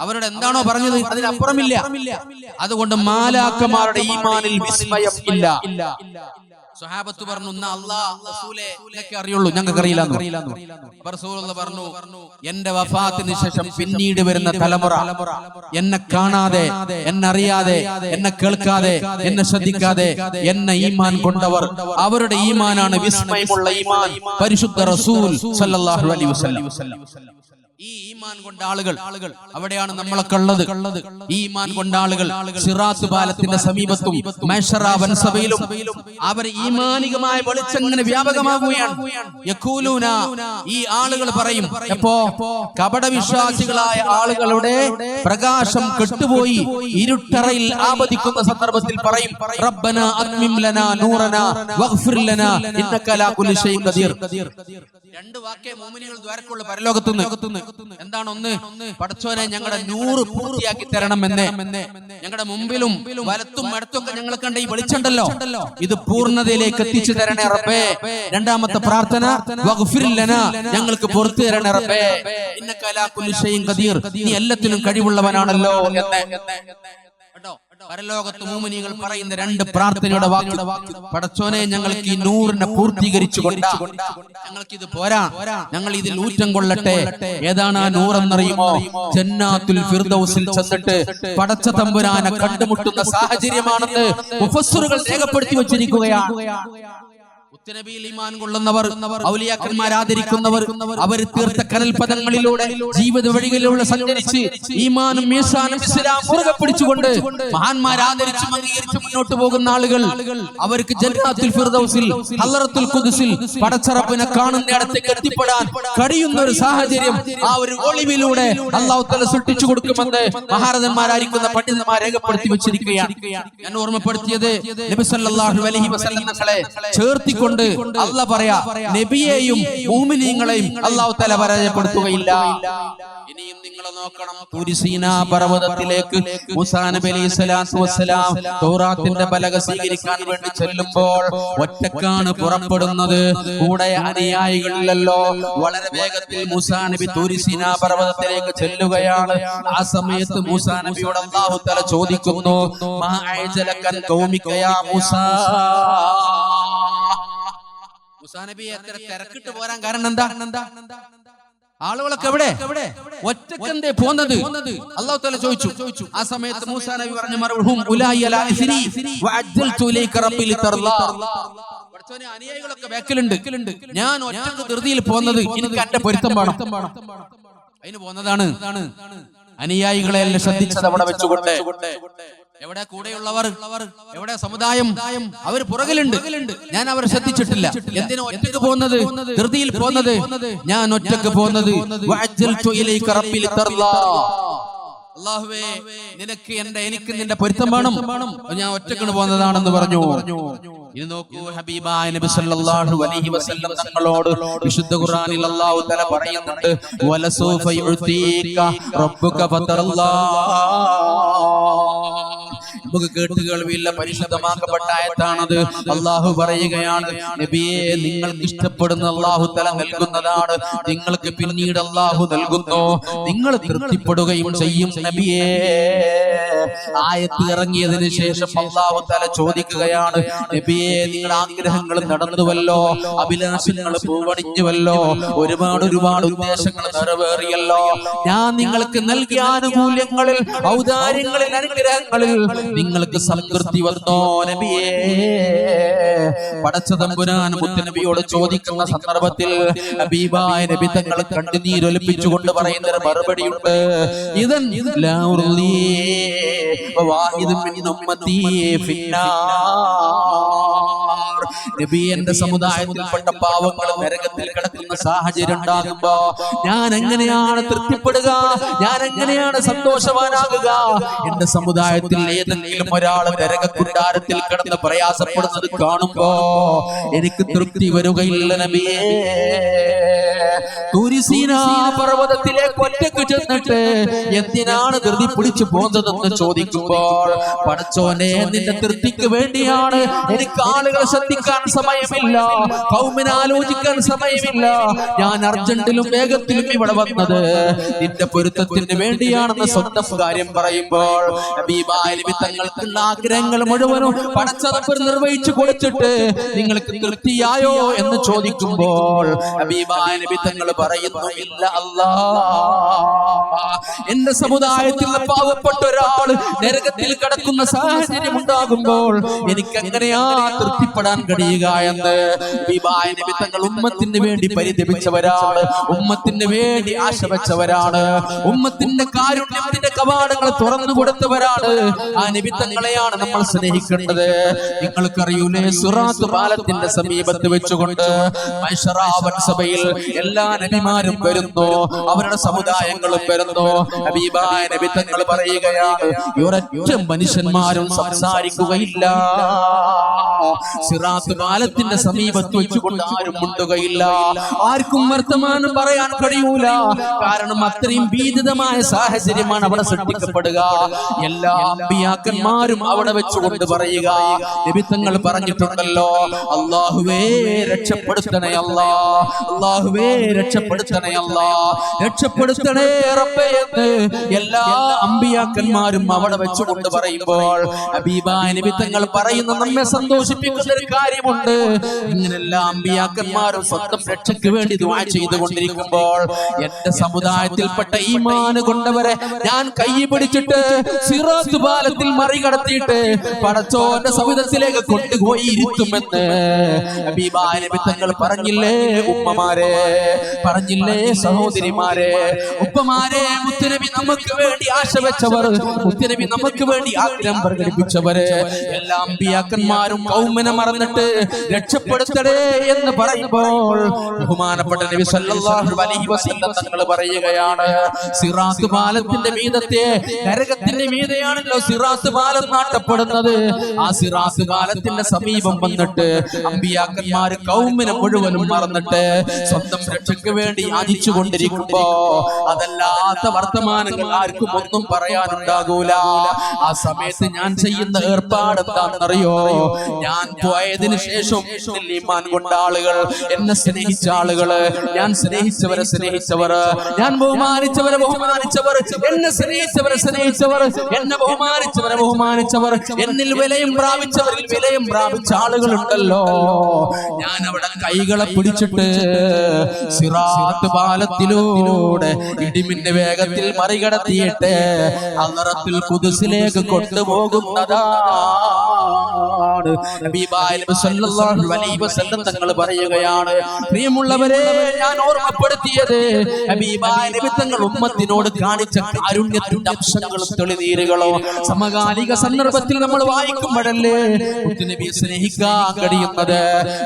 അവരോട് എന്താണോ പറഞ്ഞത് അതിനപ്പുറമില്ല. അതുകൊണ്ട് മാലാക്കമാരുടെ ഈമാനിൽ വിസ്മയം ഇല്ല. സ്വഹാബത്ത് പറഞ്ഞു, അറിയുള്ളൂ, ഞങ്ങൾക്ക് അറിയില്ല. റസൂലുള്ളാഹി പറഞ്ഞു, എന്റെ വഫാത്തിന് ശേഷം പിന്നീട് വരുന്ന തലമുറ എന്നെ കാണാതെ, എന്നെ അറിയാതെ, എന്നെ കേൾക്കാതെ, എന്നെ ശ്രദ്ധിക്കാതെ എന്നെ ഈമാൻ കൊണ്ടവർ, അവരുടെ ഈമാനാണ് വിസ്മയമുള്ള ഈമാൻ. പരിശുദ്ധ റസൂൽ സല്ലല്ലാഹു അലൈഹി വസല്ലം. ഈ ഈമാൻ കൊണ്ട ആളുകൾ അവിടെയാണ് നമ്മളൊക്കെ ഉള്ളത്. ഈ ഈമാൻ കൊണ്ട ആളുകൾ സിറാത്ത് പാലത്തിന്റെ സമീപത്തും മഹ്ശറ വൻസഭയിലും അവർ ഈമാനികമായ വെളിച്ചം ഇങ്ങനെ വ്യാപകമാകുകയാണ്. യഖൂലൂന, ഈ ആളുകൾ പറയും, എപ്പോ? കപടവിശ്വാസികളായ ആളുകളുടെ പ്രകാശം കെട്ടുപോയി ഇരുട്ടറയിൽ ആപതിക്കുന്ന സന്ദർഭത്തിൽ പറയും, റബ്ബനാ അത്മിം ലനാ നൂറനാ വഗ്ഫിർ ലനാ ഇന്നക അലാ കുല്ലി ഷൈഇൻ ഖദീർ. രണ്ട് വാക്കേ മുഅ്മിനീങ്ങൾ ദ്വാരക്കുള്ള പരലോകത്തുനിന്ന് എന്താണ്? ഒന്ന്, പടച്ചോനെ ഞങ്ങളുടെ 100 പൂർത്തിയാക്കി തരണം എന്ന്. ഞങ്ങളുടെ മുമ്പിലും വലത്തും ഇടത്തൊക്കെ ഞങ്ങൾ കണ്ട ഈ വെളിച്ചമുണ്ടല്ലോ, ഇത് പൂർണ്ണതയിലേക്ക് എത്തിച്ചു തരണേ റബ്ബേ. രണ്ടാമത്തെ പ്രാർത്ഥന, വഗ്ഫിർ ലനാ, ഞങ്ങൾക്ക് പുറത്തു തരണേ റബ്ബേ. ഇന്നക അലാ കുല്ലി ഷൈഇൻ ഖദീർ, നീ എല്ലാത്തിനും കഴിവുള്ളവനാണല്ലോ എന്ന്. പരലോകത്ത് മുഅ്മിനീങ്ങൾ പറയുന്ന രണ്ട് പ്രാർത്ഥനയുടെ വാക്ക്, പടച്ചോനെ ഞങ്ങൾക്ക് ഈ 100 പൂർത്തീകരിച്ചു കൊണ്ടാ, ഞങ്ങൾക്ക് ഇത് പോരാ, ഞങ്ങൾ ഇതിൽ ഊറ്റം കൊള്ളട്ടെ. ഏതാണ് ആ 100 എന്നറിയുമോ? ജന്നാത്തുൽ ഫിർദൗസിൽ ചെന്നിട്ട് പടച്ച തമ്പുരാനെ കണ്ടുമുട്ടുന്ന സാഹചര്യമാണെന്ന് മുഫസ്സിറുകൾ രേഖപ്പെടുത്തി വച്ചിരിക്കുകയാണ്. മുത്തുനബിയിൽ ഈമാൻ കൊള്ളുന്നവർ, ഔലിയാക്കന്മാർ ആദരിക്കുന്നവർ, അവർ തീർത്ത കനൽ പദങ്ങളിലൂടെ ജീവിത വഴികളിലൂടെ സഞ്ചരിച്ച് ഈമാനും ഈസാനും ഇസ്ലാം മുറുകെ പിടിച്ചുകൊണ്ട് മഹാന്മാർ ആദരിച്ച് അംഗീകരിച്ച് മുന്നോട്ട് പോകുന്ന ആളുകൾ, അവർക്ക് ജന്നാത്തുൽ ഫിർദൗസിൽ ഹളറത്തുൽ ഖുദ്സിൽ പടച്ചറപ്പിനെ കാണുന്നിടത്തേക്ക് എത്തിപ്പെടാൻ കഴിയുന്ന ഒരു സാഹചര്യം ആ ഒരു ഒളിവിലൂടെ അല്ലാഹു തആല സൃഷ്ടിച്ചു കൊടുക്കുമെന്ന് മഹാരഥന്മാരായിരിക്കുന്ന പണ്ഡിതന്മാർ രേഖപ്പെടുത്തി വെച്ചിരിക്കുകയാണ്. ഞാൻ ഓർമ്മപ്പെടുത്തിയത്, നബി സല്ലല്ലാഹു അലൈഹി വസല്ലം തങ്ങളെ ചേർത്തിക്കൊണ്ട് അല്ലാഹ് പറയാ, നബിയെയും മുഅ്മിനീങ്ങളെയും അല്ലാഹു തആല പരാജയപ്പെടുത്തുകയില്ല. ഇനിയും നിങ്ങൾ നോക്കണം, തുരിസീനാ പർവതത്തിലേക്ക് മൂസാ നബി അലൈഹി സ്വലാത്തു വസ്സലാം തൗറാത്തിന്റെ പലക സ്വീകരിക്കാൻ വേണ്ടി ചെല്ലുമ്പോൾ ഒറ്റക്കാണ് പുറപ്പെടുന്നത്, കൂടെ അനുയായികളില്ലല്ലോ. വളരെ വേഗത്തിൽ മൂസാ നബി തുരിസീനാ പർവതത്തിലേക്ക് ചെല്ലുകയാണ്. ആ സമയത്ത് മൂസാ നബിയോട് അല്ലാഹു തആല ചോദിക്കുന്നു, മാ അഅജലക ഖൗമിക യാ മൂസാ. മൂസാ നബിയെ എത്ര തിരക്കിട്ട് പോരാൻ കാരണം എന്താ? ആളുകളൊക്കെ എവിടെ? ഒറ്റക്കെന്തേ പോന്നത്? അല്ലാഹു തആല ചോദിച്ചു. ആ സമയത്ത് മൂസാ നബി പറഞ്ഞു, മർഹൂം ഉലായി അലാ ഇസ്രി വഅജ്ജൽതു ഇലൈക റബ്ബി ലിതർലാ. പടച്ചോനെ, അനുയായികളൊക്കെ ബാക്കിലുണ്ട്, ഞാൻ ഒറ്റക്ക് ധൃതിയിൽ പോന്നത് എനിക്ക് എന്റെ പൊരുത്തം വേണം, അതിന് പോന്നതാണ്. അനുയായികളെ എല്ലാം ശ്രദ്ധിച്ചത് അവിടെ വെച്ചുകൊണ്ട്. എവിടെ കൂടെയുള്ളവർ, എവിടെ സമുദായം, അവർ പുറകിലുണ്ട്. ഞാൻ അവരെ ശ്രദ്ധിച്ചിട്ടില്ല. എന്തിനാ ഒറ്റക്ക് പോകുന്നത്, ധൃതിയിൽ പോകുന്നത്? ഞാൻ ഒറ്റക്ക് പോകുന്നത് അല്ലാഹുവേ, നിനക്ക് എനിക്ക് നിന്റെ പൊരുത്തം വേണം, ഞാൻ ഒറ്റക്കാണ് പോകുന്നതാണെന്ന് പറഞ്ഞു. ഇത് നോക്കൂ, ഹബീബായ നബി സല്ലല്ലാഹു അലൈഹി വസല്ലം തങ്ങളോട് വിശുദ്ധ ഖുർആനിൽ അല്ലാഹു തആല പറയുന്നുണ്ട്, വലസൂഫ യുതീക റബ്ബുക ഫതറല്ലാ. നമുക്ക് കേട്ടുകേൾവിയില്ല, പരിശുദ്ധമാക്കപ്പെട്ട ആയത്താണത്. അല്ലാഹു പറയുകയാണ്, നബിയെ നിങ്ങൾക്ക് ഇഷ്ടപ്പെടുന്ന അല്ലാഹു തആല നൽകുന്നതാണ്, നിങ്ങൾക്ക് പിന്നീട് അല്ലാഹു നൽകുന്നു, നിങ്ങൾ തൃപ്തിപ്പെടുകയും ചെയ്യും നബിയേ. ആയത്ത് ഇറങ്ങിയതിന് ശേഷം അല്ലാഹു തആല ചോദിക്കുകയാണ്, നബിയേ നിങ്ങളുടെ ആഗ്രഹങ്ങൾ നടന്നുവല്ലോ, അഭിലാഷങ്ങൾ പൂവണിഞ്ഞുവല്ലോ, ഒരുപാട് ഉദ്ദേശങ്ങൾ നിറവേറിയല്ലോ. ഞാൻ നിങ്ങൾക്ക് നൽകിയ ആനുകൂല്യങ്ങളിൽ, ഔദാര്യങ്ങളിൽ, അനുഗ്രഹങ്ങളിൽ നിങ്ങൾക്ക് സംതൃപ്തി വന്നോ നബിയേ? പടച്ച തമ്പുരാൻ മുത്തുനബിയോട് ചോദിക്കുന്ന സന്ദർഭത്തിൽ ഹബീബായ നബി തങ്ങൾ കണ്ണുനീരൊലിപ്പിച്ചുകൊണ്ട് പറയുന്ന ഒരു മറുപടിയുണ്ട്. ഇദൻ ലാ ഉർലി വവാഹിദുൻ മിൻ ഉമ്മത്തി ഫിന്നാർ. നബി എന്റെ സമുദായത്തിൽപ്പെട്ട പാവങ്ങൾ നരകത്തിൽ കിടക്കുന്ന സാഹചര്യം ഉണ്ടാകുമ്പോ ഞാൻ എങ്ങനെയാണ് തൃപ്തിപ്പെടുക? ഞാൻ എങ്ങനെയാണ് സന്തോഷവാനാകുക? എന്റെ സമുദായത്തിൽ ഏതെങ്കിലും ഒരാൾ നരകക്കുണ്ടാരത്തിൽ കിടന്ന് പ്രയാസപ്പെടുന്നത് കാണുമ്പോ എനിക്ക് തൃപ്തി വരുകയില്ല നബിയേ. തുരിസീന പർവ്വതത്തിലേക്ക് ഒറ്റയ്ക്ക് ചെന്നിട്ട് എന്തിനാണ് ധൃതി പിടിച്ചു പോകുന്നതെന്ന് ചോദിക്കുമ്പോൾ, പടച്ചോനെ നിന്റെ തൃപ്തിക്ക് വേണ്ടിയാണ്, എനിക്ക് ആളുകളെ ശ്രദ്ധിക്കാൻ സമയമില്ല, കൗമിനെ ആലോചിക്കാൻ സമയമില്ല, ഞാൻ അർജന്റിലും വേഗത്തിലും ഇവിടെ വന്നത് നിന്റെ പൊരുത്തത്തിന് വേണ്ടിയാണെന്ന് സ്വന്തം കാര്യം പറയുമ്പോൾ ഹബീബായ നബി തങ്ങൾക്കുള്ള ആഗ്രഹങ്ങൾ മുഴുവനും പടച്ചതമ്പർ നിർവഹിച്ചു കൊടുത്തിട്ട് നിങ്ങൾക്ക് തൃപ്തിയായോ എന്ന് ചോദിക്കുമ്പോൾ ഹബീബായ നബി തങ്ങൾ പറയുന്നു, ഇല്ല അല്ലാഹ്, എന്റെ സമുദായത്തിൽ പാവപ്പെട്ട ഒരാൾ നരകത്തിൽ കിടക്കുന്ന സാഹചര്യം ഉണ്ടാകുമ്പോൾ എനിക്ക് എങ്ങനെയാ തൃപ്തിപ്പെടാൻ കഴിയുക എന്ന് ഹബീബായ നബി തങ്ങൾ ഉമ്മത്തിന് വേണ്ടി പരിതപിച്ചവരാണ്, ഉമ്മത്തിന് വേണ്ടി ആശ വെച്ചവരാണ്, ഉമ്മത്തിന്റെ കാരുണ്യത്തിന്റെ കവാടങ്ങൾ തുറന്നു കൊടുത്തവരാണ്. ആ നബി തങ്ങളെയാണ് നമ്മൾ സ്നേഹിക്കേണ്ടത്. നിങ്ങൾക്കറിയൂലേ, സിറാത്ത് പാലത്തിന്റെ സമീപത്ത് വെച്ചുകൊണ്ട് മഹ്ശറാവൻ സഭയിൽ എല്ലാ നബിമാരും വരുന്നു, അവരുടെ സമുദായങ്ങളും വരുന്നു. ഹബീബായ നബി തങ്ങൾ പറയുകയാണ്, ഒരൊറ്റ മനുഷ്യന്മാരും സംസാരിക്കുകയില്ല, സിറാത്ത് പാലത്തിന്റെ സമീപത്ത് വെച്ചുകൊണ്ട് ആരും മുണ്ടുകയില്ല, ആർക്കും വർത്തമാനം പറയാൻ കഴിയൂല. കാരണം അത്രയും ഭീതിതമായ സാഹചര്യമാണ് അവിടെ സൃഷ്ടിക്കപ്പെടുക. എല്ലാ അമ്പിയാക്കന്മാരും അവിടെ വെച്ചുകൊണ്ട് പറയുക, നബി തങ്ങൾ പറഞ്ഞിട്ടുണ്ടല്ലോ, അല്ലാഹുവേ രക്ഷപ്പെടുത്തണേ അല്ലാ, അല്ലാഹുവേ രക്ഷപ്പെടുത്തണേ അല്ലാ, രക്ഷപ്പെടുത്തണേ റബ്ബേ എന്ന് എല്ലാ അമ്പിയാക്കന്മാരും അവിടെ വെച്ചുകൊണ്ട് പറയുമ്പോൾ ഹബീബായ നബി തങ്ങൾ പറയുന്ന നമ്മെ സന്തോഷിപ്പിക്കുന്ന ഒരു കാര്യമുണ്ട്. ഇങ്ങനെ എല്ലാ അമ്പിയാക്കന്മാരും സ്വന്തം രക്ഷയ്ക്ക് വേണ്ടി ദുആ ചെയ്തുകൊണ്ടിരിക്കുമ്പോൾ എന്റെ സമുദായത്തിൽപ്പെട്ട ഈമാന് കൊണ്ടവരെ ഞാൻ കൈ പിടിച്ചിട്ട് സിറാത്ത് പാലത്തിൽ മറികടത്തിയിട്ട് പടച്ചോന്റെ സവിധത്തിലേക്ക് കൊണ്ടുപോയി ഇരുത്തുമെന്ന് ഹബീബായ നബി തങ്ങൾ പറഞ്ഞില്ലേ ഉമ്മമാരെ, പറഞ്ഞില്ലേ സഹോദരിമാരെ, ഉപ്പമാരെ, മുത്തുനബി നമുക്ക് വേണ്ടി ആശ വെച്ചവർ, മുത്തുനബി നമുക്ക് വേണ്ടി ആഗ്രഹം പ്രകടിപ്പിച്ചവര്, എല്ലാ അമ്പിയാക്കന്മാരും കൗമിനെ മറന്നിട്ട് രക്ഷപ്പെടുത്തണേ എന്ന് പറയുമ്പോൾ ബഹുമാനപ്പെട്ട നബി സല്ലല്ലാഹു അലൈഹി വസല്ലം തങ്ങൾ പറയുകയാണ്, സിറാത്ത് പാലത്തിന്റെ മീതത്തെ, നരകത്തിന്റെ മീതെയാണല്ലോ സിറാത്ത് പാലം നാട്ടപ്പെടുന്നത്. ആ സിറാത്ത് പാലത്തിന്റെ സമീപം വന്നിട്ട് അമ്പിയാക്കന്മാര് കൗമിനെ മുഴുവനും മറന്നിട്ട് സ്വന്തം രക്ഷയ്ക്ക് വേണ്ടി യാചിച്ചു കൊണ്ടിരിക്കുമ്പോ അതല്ലാത്ത വർത്തമാനങ്ങൾ ആർക്കും ഒന്നും പറയാനുണ്ടാകൂല. ആ സമയത്ത് ഞാൻ ചെയ്യുന്ന ഏർപ്പാട് എന്താണെന്നറിയോ? ഞാൻ പോയതിനു ശേഷം ഈമാൻ കൊണ്ട ആളുകൾ, എന്നെ സ്നേഹിച്ച ആളുകള്, ഞാൻ സ്നേഹിച്ചവരെ സ്നേഹിച്ചവർ, ഞാൻ ബഹുമാനിച്ചവരെ ബഹുമാനിച്ചവർ, എന്നെ സ്നേഹിച്ചവരെ സ്നേഹിച്ചവർ, എന്നെ ബഹുമാനിച്ചവരെ ബഹുമാനിച്ചവർ, എന്നിൽ വിലയും പ്രാപിച്ചവരിൽ വിലയും പ്രാപിച്ച ആളുകളുണ്ടല്ലോ, ഞാൻ അവിടെ കൈകളെ പിടിച്ചിട്ട് സിറാത്ത് പാലത്തിലൂടെ ഇടിമിന്റെ വേഗത്തിൽ മറികടത്തിയിട്ട് ഹദ്റത്തുൽ ഖുദ്സിലേക്ക് കൊണ്ടുപോകുന്നതാണ്. ഹബീബായ നബി സല്ലല്ലാഹു അലൈഹി വസല്ലം തങ്ങൾ പറയുകയാണ്, പ്രിയമുള്ളവരെ, ഞാൻ ഓർമ്മപ്പെടുത്തിയത് ഹബീബായ നബി തങ്ങൾ ഉമ്മത്തിനോട് കാണിച്ച കാരുണ്യത്തിന്റെ അംശങ്ങളും തെളിനീരുകളോ സമകാലിക സന്ദർഭത്തിൽ നമ്മൾ വായിക്കുമ്പോഴല്ലേ മുത്തുനബിയെ സ്നേഹിക്കാൻ കഴിയുന്നത്.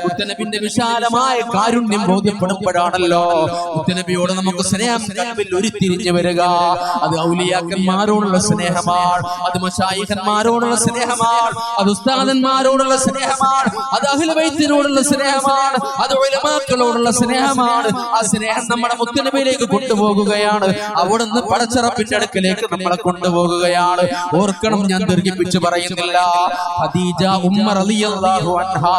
മുത്തുനബിന്റെ വിശാലമായ കാരുണ്യം ബോധ്യപ്പെടുമ്പോഴാണല്ലോ മുത്തുനബിയോട് നമുക്ക് സ്നേഹം കൽവിൽ ഉരുത്തിരിഞ്ഞു വരിക. അത് ഔലിയാക്കന്മാരോടുള്ള സ്നേഹമാണ്, അത് മശായിഖന്മാരോടുള്ള സ്നേഹമാണ്, അത് ഉസ്താദന്മാരോടുള്ള സ്നേഹമാണ്, അത് അഹ്ലു ബൈത്തിനോടുള്ള സ്നേഹമാണ്, അത് ഉലമാക്കളോടുള്ള സ്നേഹമാണ്. ആ സ്നേഹം നമ്മുടെ മുത്തുനബിയിലേക്ക് കൊണ്ടുപോകുകയാണ്. അവിടുന്ന് പടച്ചറപ്പിന്റെ അടുക്കലേക്ക് നമ്മളെ കൊണ്ടുപോകുകയാണ്. ഓർക്കണം, ഞാൻ ദീർഘിപ്പിച്ചു പറയുന്നില്ല. ഖദീജ ഉമ്മ റളിയല്ലാഹു അൻഹാ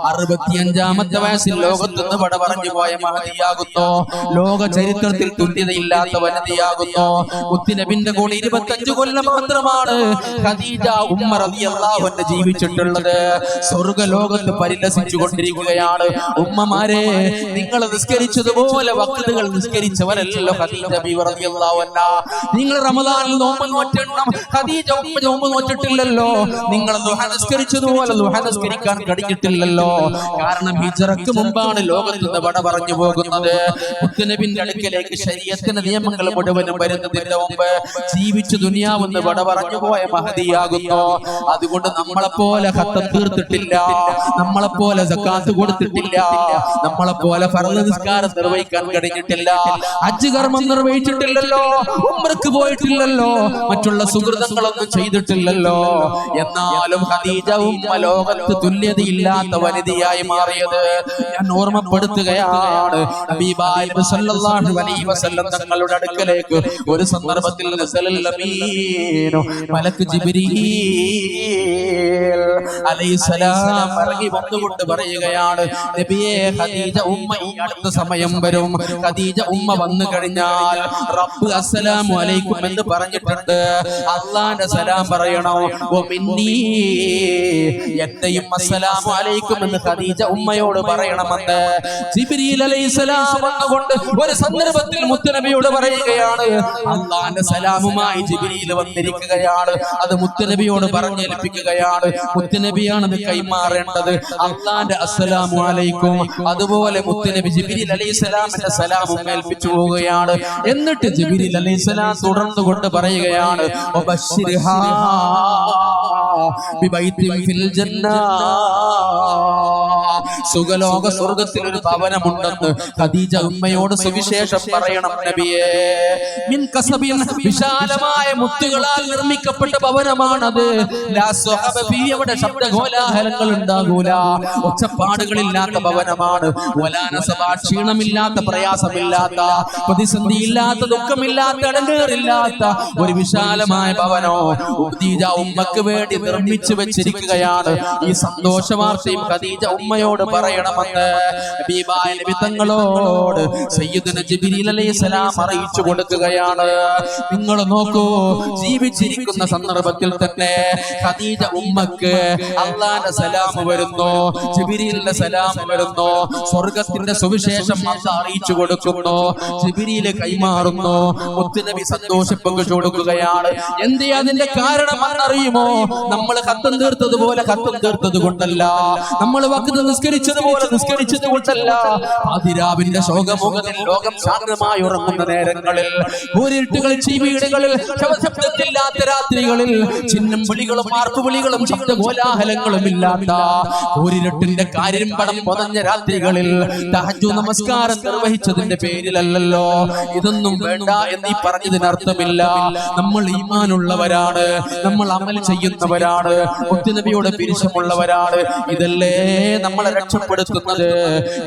65ാമത്തെ വയസ്സിൽ ലോകത്തുനിന്ന് വട പറഞ്ഞു പോയ മഹതിയാകുന്നു. ലോക ചരിത്രത്തിൽ തുല്യതയില്ലാത്ത വനിതയാകുന്നു. മുത്തുനബിന്റെ കൂടെ 25 കൊല്ലം മാത്രമാണ് ഖദീജ ഉമ്മ റളിയല്ലാഹു അൻഹ ജീവിച്ചിട്ടുള്ളത്. സ്വർഗ്ഗലോകത്ത് പരിലസിച്ചു കൊണ്ടിരിക്കുകയാണ്. ഉമ്മമാരെ, നിങ്ങൾ നിസ്കരിച്ചതുപോലെ വഖ്തുകൾ നിസ്കരിച്ചവരല്ലോ ഖദീജ ബീവി റളിയല്ലാഹു അൻഹ. നിങ്ങൾ റമദാനിൽ നോമ്പ് നോറ്റണം, ഖദീജ ഉമ്മ നോമ്പ് നോറ്റിട്ടില്ലല്ലോ. നിങ്ങൾ ദുഹ നിസ്കരിച്ചതുപോലെ ദുഹ നിസ്കരിക്കാൻ കഴിഞ്ഞിട്ടില്ലല്ലോ. കാരണം ഹിജ്റക്ക് മുമ്പാണ് ലോകത്ത് നിന്ന് വട പറഞ്ഞു പോകുന്നത്. മുത്തുനബിന്റെ അടുക്കലേക്ക് ശരീഅത്തിന്റെ നിയമങ്ങൾ മുഴുവനും വരുന്നതിന്റെ മുമ്പ് ജീവിച്ചു ദുനിയാവെന്ന് വട പറഞ്ഞു പോയ മഹദിയാകുന്നു. അതുകൊണ്ട് നമ്മളെപ്പോലെ ഖത്തം തീർത്തിട്ടില്ല, നമ്മളെപ്പോലെ സക്കാത്ത് കൊടുത്തിട്ടില്ല, നമ്മളെപ്പോലെ ഫർള് നിസ്കാരം നിർവഹിക്കാൻ കഴിഞ്ഞിട്ടില്ല, ഹജ്ജ് കർമ്മം നിർവഹിച്ചിട്ടില്ലല്ലോ, ഉംറക്ക് പോയിട്ടില്ലല്ലോ, മറ്റുള്ള സുഹൃതങ്ങളൊന്നും ചെയ്തിട്ടില്ലല്ലോ. എന്നാലും ഖദീജ ഉമ്മ ലോകത്ത് തുല്യതയില്ലാത്ത വനിതയായി മാറിയത് ഞാൻ ഓർമ്മപ്പെടുത്തുകയാണ്. ഹബീബായ നബി സല്ലല്ലാഹു അലൈഹി വസല്ലം തങ്ങളുടെ അടുക്കലേക്ക് ഒരു സന്ദർഭത്തിൽ നസലൽ അമീനു മലക്ക് ജിബ്രീൽ അലൈഹിസ്സലാം ഇറങ്ങി വന്നുകൊണ്ട് പറയുകയാണ്, നബിയേ, ഖദീജ ഉമ്മ ഈ അടുത്ത സമയം വരും. ഖദീജ ഉമ്മ വന്നു കഴിഞ്ഞാൽ റബ്ബ് അസ്സലാമു അലൈക്കും എന്ന് പറഞ്ഞിട്ടുണ്ട്. അല്ലാഹുവിന്റെ സലാം പറയണോ? വമിന്നി, എന്റെയും അസ്സലാമു അലൈക്കും എന്ന് ഖദീജ ഉമ്മയോട് പറയണമെന്ന് ജിബ്രീൽ അലൈഹിസ്സലാം വന്നുകൊണ്ട് ഒരു സന്ദർഭത്തിൽ മുത്തുനബിയോട് പറയുകയാണ്. അല്ലാഹുവിന്റെ സലാമുമായി ജിബ്രീൽ വന്നിരിക്കുകയാണ്. അത് മുത്തുനബിയോട് പറഞ്ഞേൽപ്പിക്കുകയാണ്. മുത്തുനബിയാണ് അത് കൈമാറേണ്ടത്. അല്ലാഹുവിന്റെ അസ്സലാമു അലൈക്കും, അതുപോലെ മുത്തുനബി ജിബ്രീൽ അലൈഹിസ്സലാമിന്റെ സലാമും ഏൽപ്പിച്ചു പോവുകയാണ്. എന്നിട്ട് ജിബ്രീൽ അലൈഹിസ്സലാം തുടർന്നു കൊണ്ട് പറയുകയാണ്, വബശ്ശിർഹാ ബിബൈത്തിൻ ഫിൽ ജന്ന, സുഖലോക സ്വർഗ്ഗത്തിൽ ഒരു ഭവനമുണ്ടെന്ന് ഖദീജ ഉമ്മയോട് സുവിശേഷം പറയണം നബിയേ. മിൻ കസബിൻ, വിശാലമായ മുത്തുകളാൽ നിർമ്മിക്കപ്പെട്ട ഭവനമാണത്. ലാ സ്വഹബ ഫീ, അവിടെ ശബ്ദകോലാഹലങ്ങൾ ഉണ്ടാകൂല, ഒച്ചപ്പാടുകളില്ലാത്ത ഭവനമാണ്. വലാ നസബ, ക്ഷീണമില്ലാത്ത, പ്രയാസമില്ലാത്ത, പ്രതിസന്ധിയില്ലാത്ത, ദുഃഖമില്ലാത്ത, ഇടങ്ങേറില്ലാത്ത ഒരു വിശാലമായ ഭവനോ ഖദീജ ഉമ്മക്ക് വേണ്ടി നിർമ്മിച്ചു വെച്ചിരിക്കുകയാണ്. ഈ സന്തോഷ വാർത്തയും ഖദീജ ഉമ്മയോട് പറയണമെന്ന് ഹബീബായ നബി തങ്ങളോട് സയ്യിദുന ജിബ്രീൽ അലൈഹിസ്സലാം അറിയിച്ചു കൊടുക്കുകയാണ്. നിങ്ങൾ നോക്കൂ, ജീവിച്ചിരിക്കുന്ന സന്ദർഭത്തിൽ തന്നെ ഖദീജ ഉമ്മക്ക് അല്ലാഹുവിന്റെ സലാം വരുന്നു, ജിബ്രീലിന്റെ സലാം വരുന്നു, സ്വർഗ്ഗത്തിന്റെ സുവിശേഷം അറിയിച്ചു കൊടുക്കുന്നു, ജിബ്രീൽ കൈമാറുന്നു, മുത്തുനബി സന്തോഷം പങ്കിച്ചു കൊടുക്കുകയാണ്. എന്തേ അതിന്റെ കാരണം അറിയുമോ? നമ്മൾ ഖത്തം തീർത്തതുപോലെ ഖത്തം തീർത്തത് കൊണ്ടല്ല, നമ്മൾ വഖ്ത് നിസ്കരിച്ചതുപോലെ നിസ്കരിച്ചത് കൊണ്ടല്ല. അതിരാവിന്റെ ശോകമുഖത്തിൽ ലോകം ശാന്തമായി ഉറങ്ങുന്ന നേരങ്ങളിൽ, ഊരിട്ടുകളിൽ, ചീവീടുകളിൽ, ശബ്ദമില്ലാത്ത രാത്രികളിൽ, ചിഹ്നം വിളികളും മാർപ്പുവിളികളും ശബ്ദകോലാഹലങ്ങളും ഇല്ലാത്ത ഊരിരട്ടിന്റെ കാര്യം പടം പൊതഞ്ഞ രാത്രികളിൽ തഹജ്ജുദ് നമസ്കാരം നിർവഹിച്ചതിന്റെ പേരിലല്ലല്ലോ. ഇതൊന്നും വേണ്ട എന്നീ പറഞ്ഞതിനർത്ഥമില്ല. നമ്മൾ ഈമാനുള്ളവരാണ്, നമ്മൾ അമൽ ചെയ്യുന്നവരാണ്, മുത്തുനബിയുടെ പിരിശമുള്ളവരാണ്. ഇതല്ലേ നമ്മളെ രക്ഷപ്പെടുത്തുന്നത്.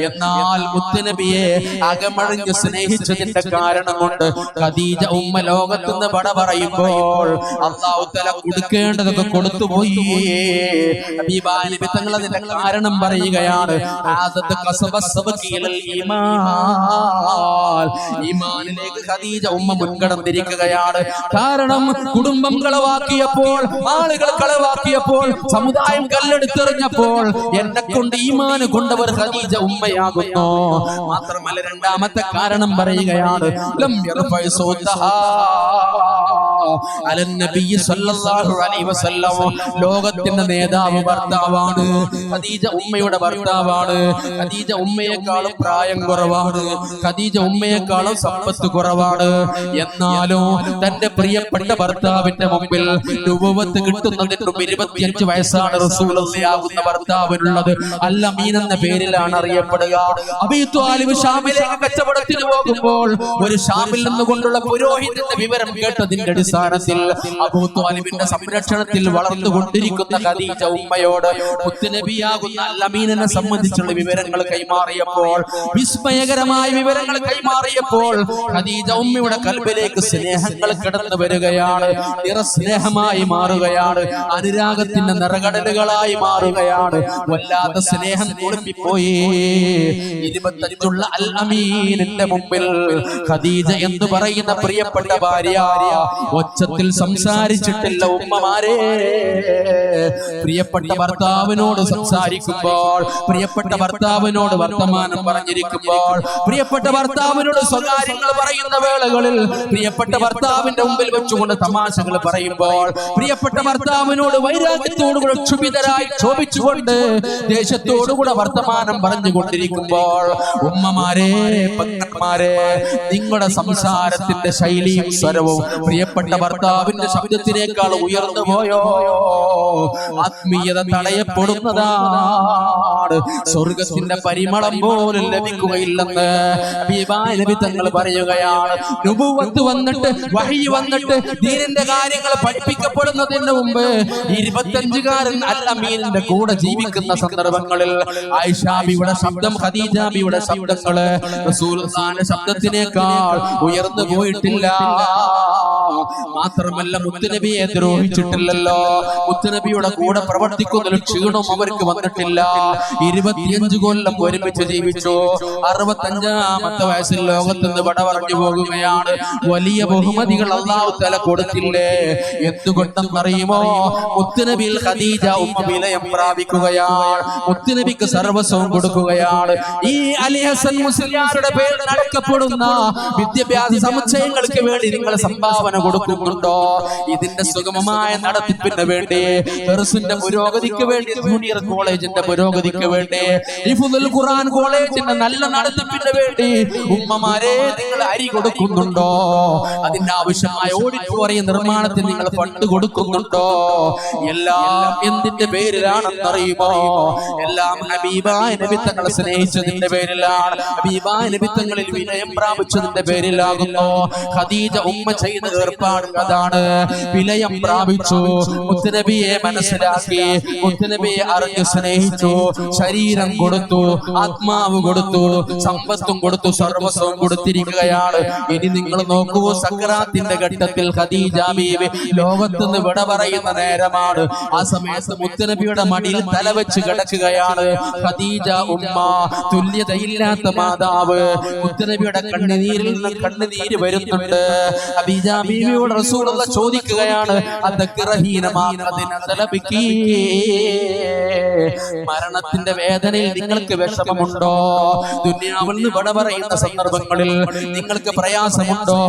എന്നാൽ മുത്തുനബിയെ അകമഴിഞ്ഞ് സ്നേഹിച്ചതിന്റെ കാരണം കൊണ്ട് ഖദീജ ഉമ്മ ലോകത്തുനിന്ന് വട പറയുമ്പോൾ അല്ലാഹു തആല കൊടുക്കേണ്ടതൊക്കെ കൊടുത്തുപോയി. ഹബീബായ നബി തങ്ങൾ അതിന്റെ കാരണം പറയുകയാണ്. ഈമാനിലേക്ക് ഖദീജ ഉമ്മ മുൻകടന്നിരിക്കുകയാണ്. കാരണം കുടുംബം കളവാക്കിയപ്പോൾ, ആളുകൾ കളവാക്കിയപ്പോൾ, സമുദായം കല്ലെടുത്തെറിഞ്ഞപ്പോൾ എന്നെ കൊണ്ട് ഈമാന് കൊണ്ടവർ ഖദീജ ഉമ്മയാകുന്നു. മാത്രമല്ല, രണ്ടാമത്തെ കാരണം പറയുകയാണ്, ലം യർഫഅ സൗതഹാ അലൻ നബി സല്ലല്ലാഹു അലൈഹി വസല്ലം. ലോകത്തിന്റെ നേതാവ് ഭർത്താവാണ്, ഖദീജ ഉമ്മയുടെ ഭർത്താവാണ്. ഖദീജ ഉമ്മയെക്കാളും പ്രായം കുറവാണ്, ഖദീജ ഉമ്മയെക്കാളും സമ്പത്ത് കുറവാണ്. എന്നാലും തന്റെ പ്രിയപ്പെട്ട ഭർത്താവിന്റെ മുമ്പിൽ നുബുവത്ത് കിട്ടുന്നതിനും 25 വയസ്സാണ് റസൂലുള്ളാഹിയാകുന്ന ഭർത്താവിനുള്ളത്. അൽ അമീൻ എന്ന പേരിലാണ് അറിയപ്പെടുക. അബീ ത്വാലിബ് ഷാമിലേക്ക് കച്ചവടത്തിന് പോകുമ്പോൾ ഒരു ഷാമിൽ നിന്നുകൊണ്ടുള്ള പുരോഹിതന്റെ വിവരം കേട്ടതിന്റെ അടിസ്ഥാനത്തിൽ അബൂ ത്വാലിബിന്റെ സംരക്ഷണത്തിൽ വളർന്നുകൊണ്ടിരിക്കുന്ന ഖദീജ ഉമ്മയോട് മുത്തുനബിയാകുന്ന അൽ-അമീനെ സംബന്ധിച്ചുള്ള വിവരങ്ങൾ കൈമാറിയപ്പോൾ, വിസ്മയകരമായ വിവരങ്ങൾ കൈമാറിയപ്പോൾ ഖദീജ ഉമ്മയുടെ കൽബിലേക്ക് സ്നേഹങ്ങൾ കടന്നു വരികയാണ്, നിറസ്നേഹമായി മാറുകയാണ്, അനുരാഗത്തിന്റെ നിറകടലുകളായി മാറുകയാണ്. വല്ലാത്ത സ്നേഹം കുളിപ്പിപ്പോയി. 25 അൽ-അമീനിന്റെ മുമ്പിൽ ഖദീജ എന്ന് പറയുന്ന പ്രിയപ്പെട്ട ഭാര്യ ഒച്ചത്തിൽ സംസാരിച്ചിട്ടില്ല. ഉമ്മമാരെ, പ്രിയപ്പെട്ട ഭർത്താവിനോട് സംസാരിക്കുമ്പോൾ, പ്രിയപ്പെട്ട ഭർത്താവിനോട് വർത്തമാനം പറഞ്ഞിരിക്കുമ്പോൾ, പ്രിയപ്പെട്ട ഭർത്താവിനോട് സ്വകാര്യങ്ങൾ പറയുന്ന വേളകളിൽ, പ്രിയപ്പെട്ട ഭർത്താവിന്റെ മുമ്പിൽ വെച്ചുകൊണ്ട് തമാശകൾ പറയുമ്പോൾ, പ്രിയപ്പെട്ട ഭർത്താവിനോട് വൈരാഗ്യത്തോടുകൂടെ ക്ഷുഭിതരായി ക്ഷോഭിച്ചുകൊണ്ട് ദേശത്തോടുകൂടെ വർത്തമാനം പറഞ്ഞുകൊണ്ടിരിക്കുമ്പോൾ, ഉമ്മമാരെ, പെങ്ങന്മാരെ, നിങ്ങളുടെ സംസാരത്തിന്റെ ശൈലിയും സ്വരവും പ്രിയപ്പെട്ട ഭർത്താവിന്റെ ശബ്ദത്തിനേക്കാൾ ഉയർന്നു പോയോ? ആത്മീയത തടയപ്പെടുന്നതാണ്. സ്വർഗത്തിന്റെ പരിമളം പോലും ലഭിക്കുകയില്ലെന്ന് ഹബീബായ നബി തങ്ങൾ പറയുകയാണ്. നുബുവത്ത് വന്നിട്ട്, വഹി വന്നിട്ട്, ദീനിന്റെ കാര്യങ്ങൾ പഠിപ്പിക്കപ്പെടുന്നതിന് മുമ്പ് 25കാരൻ അൽ-അമീനിന്റെ കൂടെ ജീവിക്കുന്ന സന്ദർഭങ്ങളിൽ ആയിഷ ബിയുടെ ശബ്ദം, ഖദീജ ബിയുടെ ശബ്ദങ്ങള് റസൂലുള്ളാഹിന്റെ ശബ്ദത്തിനേക്കാൾ ഉയർന്നു പോയിട്ടില്ല. മാത്രമല്ല, മുത്തുനബിയെ ദ്രോഹിച്ചിട്ടില്ലല്ലോ. മുത്തുനബിയുടെ കൂടെ പ്രവർത്തിക്കുന്ന ക്ഷീണവും അവർക്ക് വന്നിട്ടില്ല. 25 കൊല്ലം ഒരുമിച്ച് ജീവിച്ചു. 65ാമത്തെ വയസ്സിൽ ലോകത്ത് നിന്ന് വിട പറഞ്ഞു പോകുകയാണ്. വലിയ ബഹുമതികൾ അല്ലാഹു തആല കൊടുത്തില്ലേ? എന്തുകൊണ്ടെന്നറിയുമോ? മുത്തുനബിയിൽ ഖദീജ ഉമ്മ വിലയം പ്രാപിക്കുകയാണ്. മുത്തുനബിക്ക് സർവസ്വം കൊടുക്കുകയാണ്. ഈ അലി ഹസൻ മുസ്ലിയാരുടെ പേരിൽ നടക്കപ്പെടുന്ന വിദ്യാഭ്യാസ സമുച്ചയങ്ങൾക്ക് വേണ്ടി നിങ്ങൾ സംഭാവന കൊടുക്കുന്നുണ്ടോ? ഇതിന്റെ സുഗമമായ നടത്തിപ്പിന് വേണ്ടി, ദർസിന്റെ പുരോഗതിക്ക് വേണ്ടി, ജൂനിയർ കോളേജിന്റെ പുരോഗതിക്ക് വേണ്ടി, ഹിഫ്ദുൽ ഖുർആൻ കോളേജിന്റെ നല്ല നടത്തിപ്പിന് വേണ്ടി ഉമ്മമാരെ നിങ്ങൾ അരി കൊടുക്കുന്നുണ്ടോ? അതിന്റെ ആവശ്യമായ ഓഡിറ്റോറിയം നിർമ്മാണത്തിന് നിങ്ങൾ ഫണ്ട് കൊടുക്കുന്നുണ്ടോ? എല്ലാം എന്തിന്റെ പേരിലാണെന്നറിയുമോ? എല്ലാം ഹബീബായ നബി തങ്ങളെ സ്നേഹിച്ചതിന്റെ പേരിലാണ്. ഹബീബായ നബി തങ്ങളിൽ വിനയം പ്രാപിച്ചതിന്റെ പേരിലാകുന്നു. ഖദീജ ഉമ്മ ചെയ്ത ഏർപ്പാട് അതാണ്. വിനയം പ്രാപിച്ചു, മുത്തുനബിയെ മനസ്സിലാക്കി, മുത്തുനബിയെ അറിഞ്ഞ് സ്നേഹിച്ചു, ശരീരം കൊടുത്തു, ആത്മാവ് കൊടുത്തു, സമ്പത്തും കൊടുത്തു, സർവസ്വം കൊടുത്തിരിക്കുകയാണ്. ഇനി നിങ്ങൾ നോക്കൂ, സക്രാത്തിന്റെ ഘട്ടത്തിൽ ഖദീജ ബീവി ലോകത്തുനിന്ന് വിട പറയുന്ന നേരമാണ്. ആ സമയത്ത് മുത്തുനബിയുടെ മടിയിൽ തലവെച്ച് കിടക്കുകയാണ് ഖദീജ ഉമ്മ. തുല്യതയില്ലാത്ത മാതാവ്. മുത്തുനബിയുടെ കണ്ണുനീരിൽ നിന്ന് കണ്ണുനീര് വരുന്നുണ്ട്. ഖദീജ ബീവിയോട് റസൂലുള്ളാഹി ചോദിക്കുകയാണ്, മരണത്തിന്റെ വേദനയിൽ നിങ്ങൾക്ക് വിഷമമുണ്ടോ? ദുനിയാവിൽ നിന്ന് വിട പറയുന്ന സന്ദർഭങ്ങളിൽ നിങ്ങൾക്ക് പ്രയാസമുണ്ടോ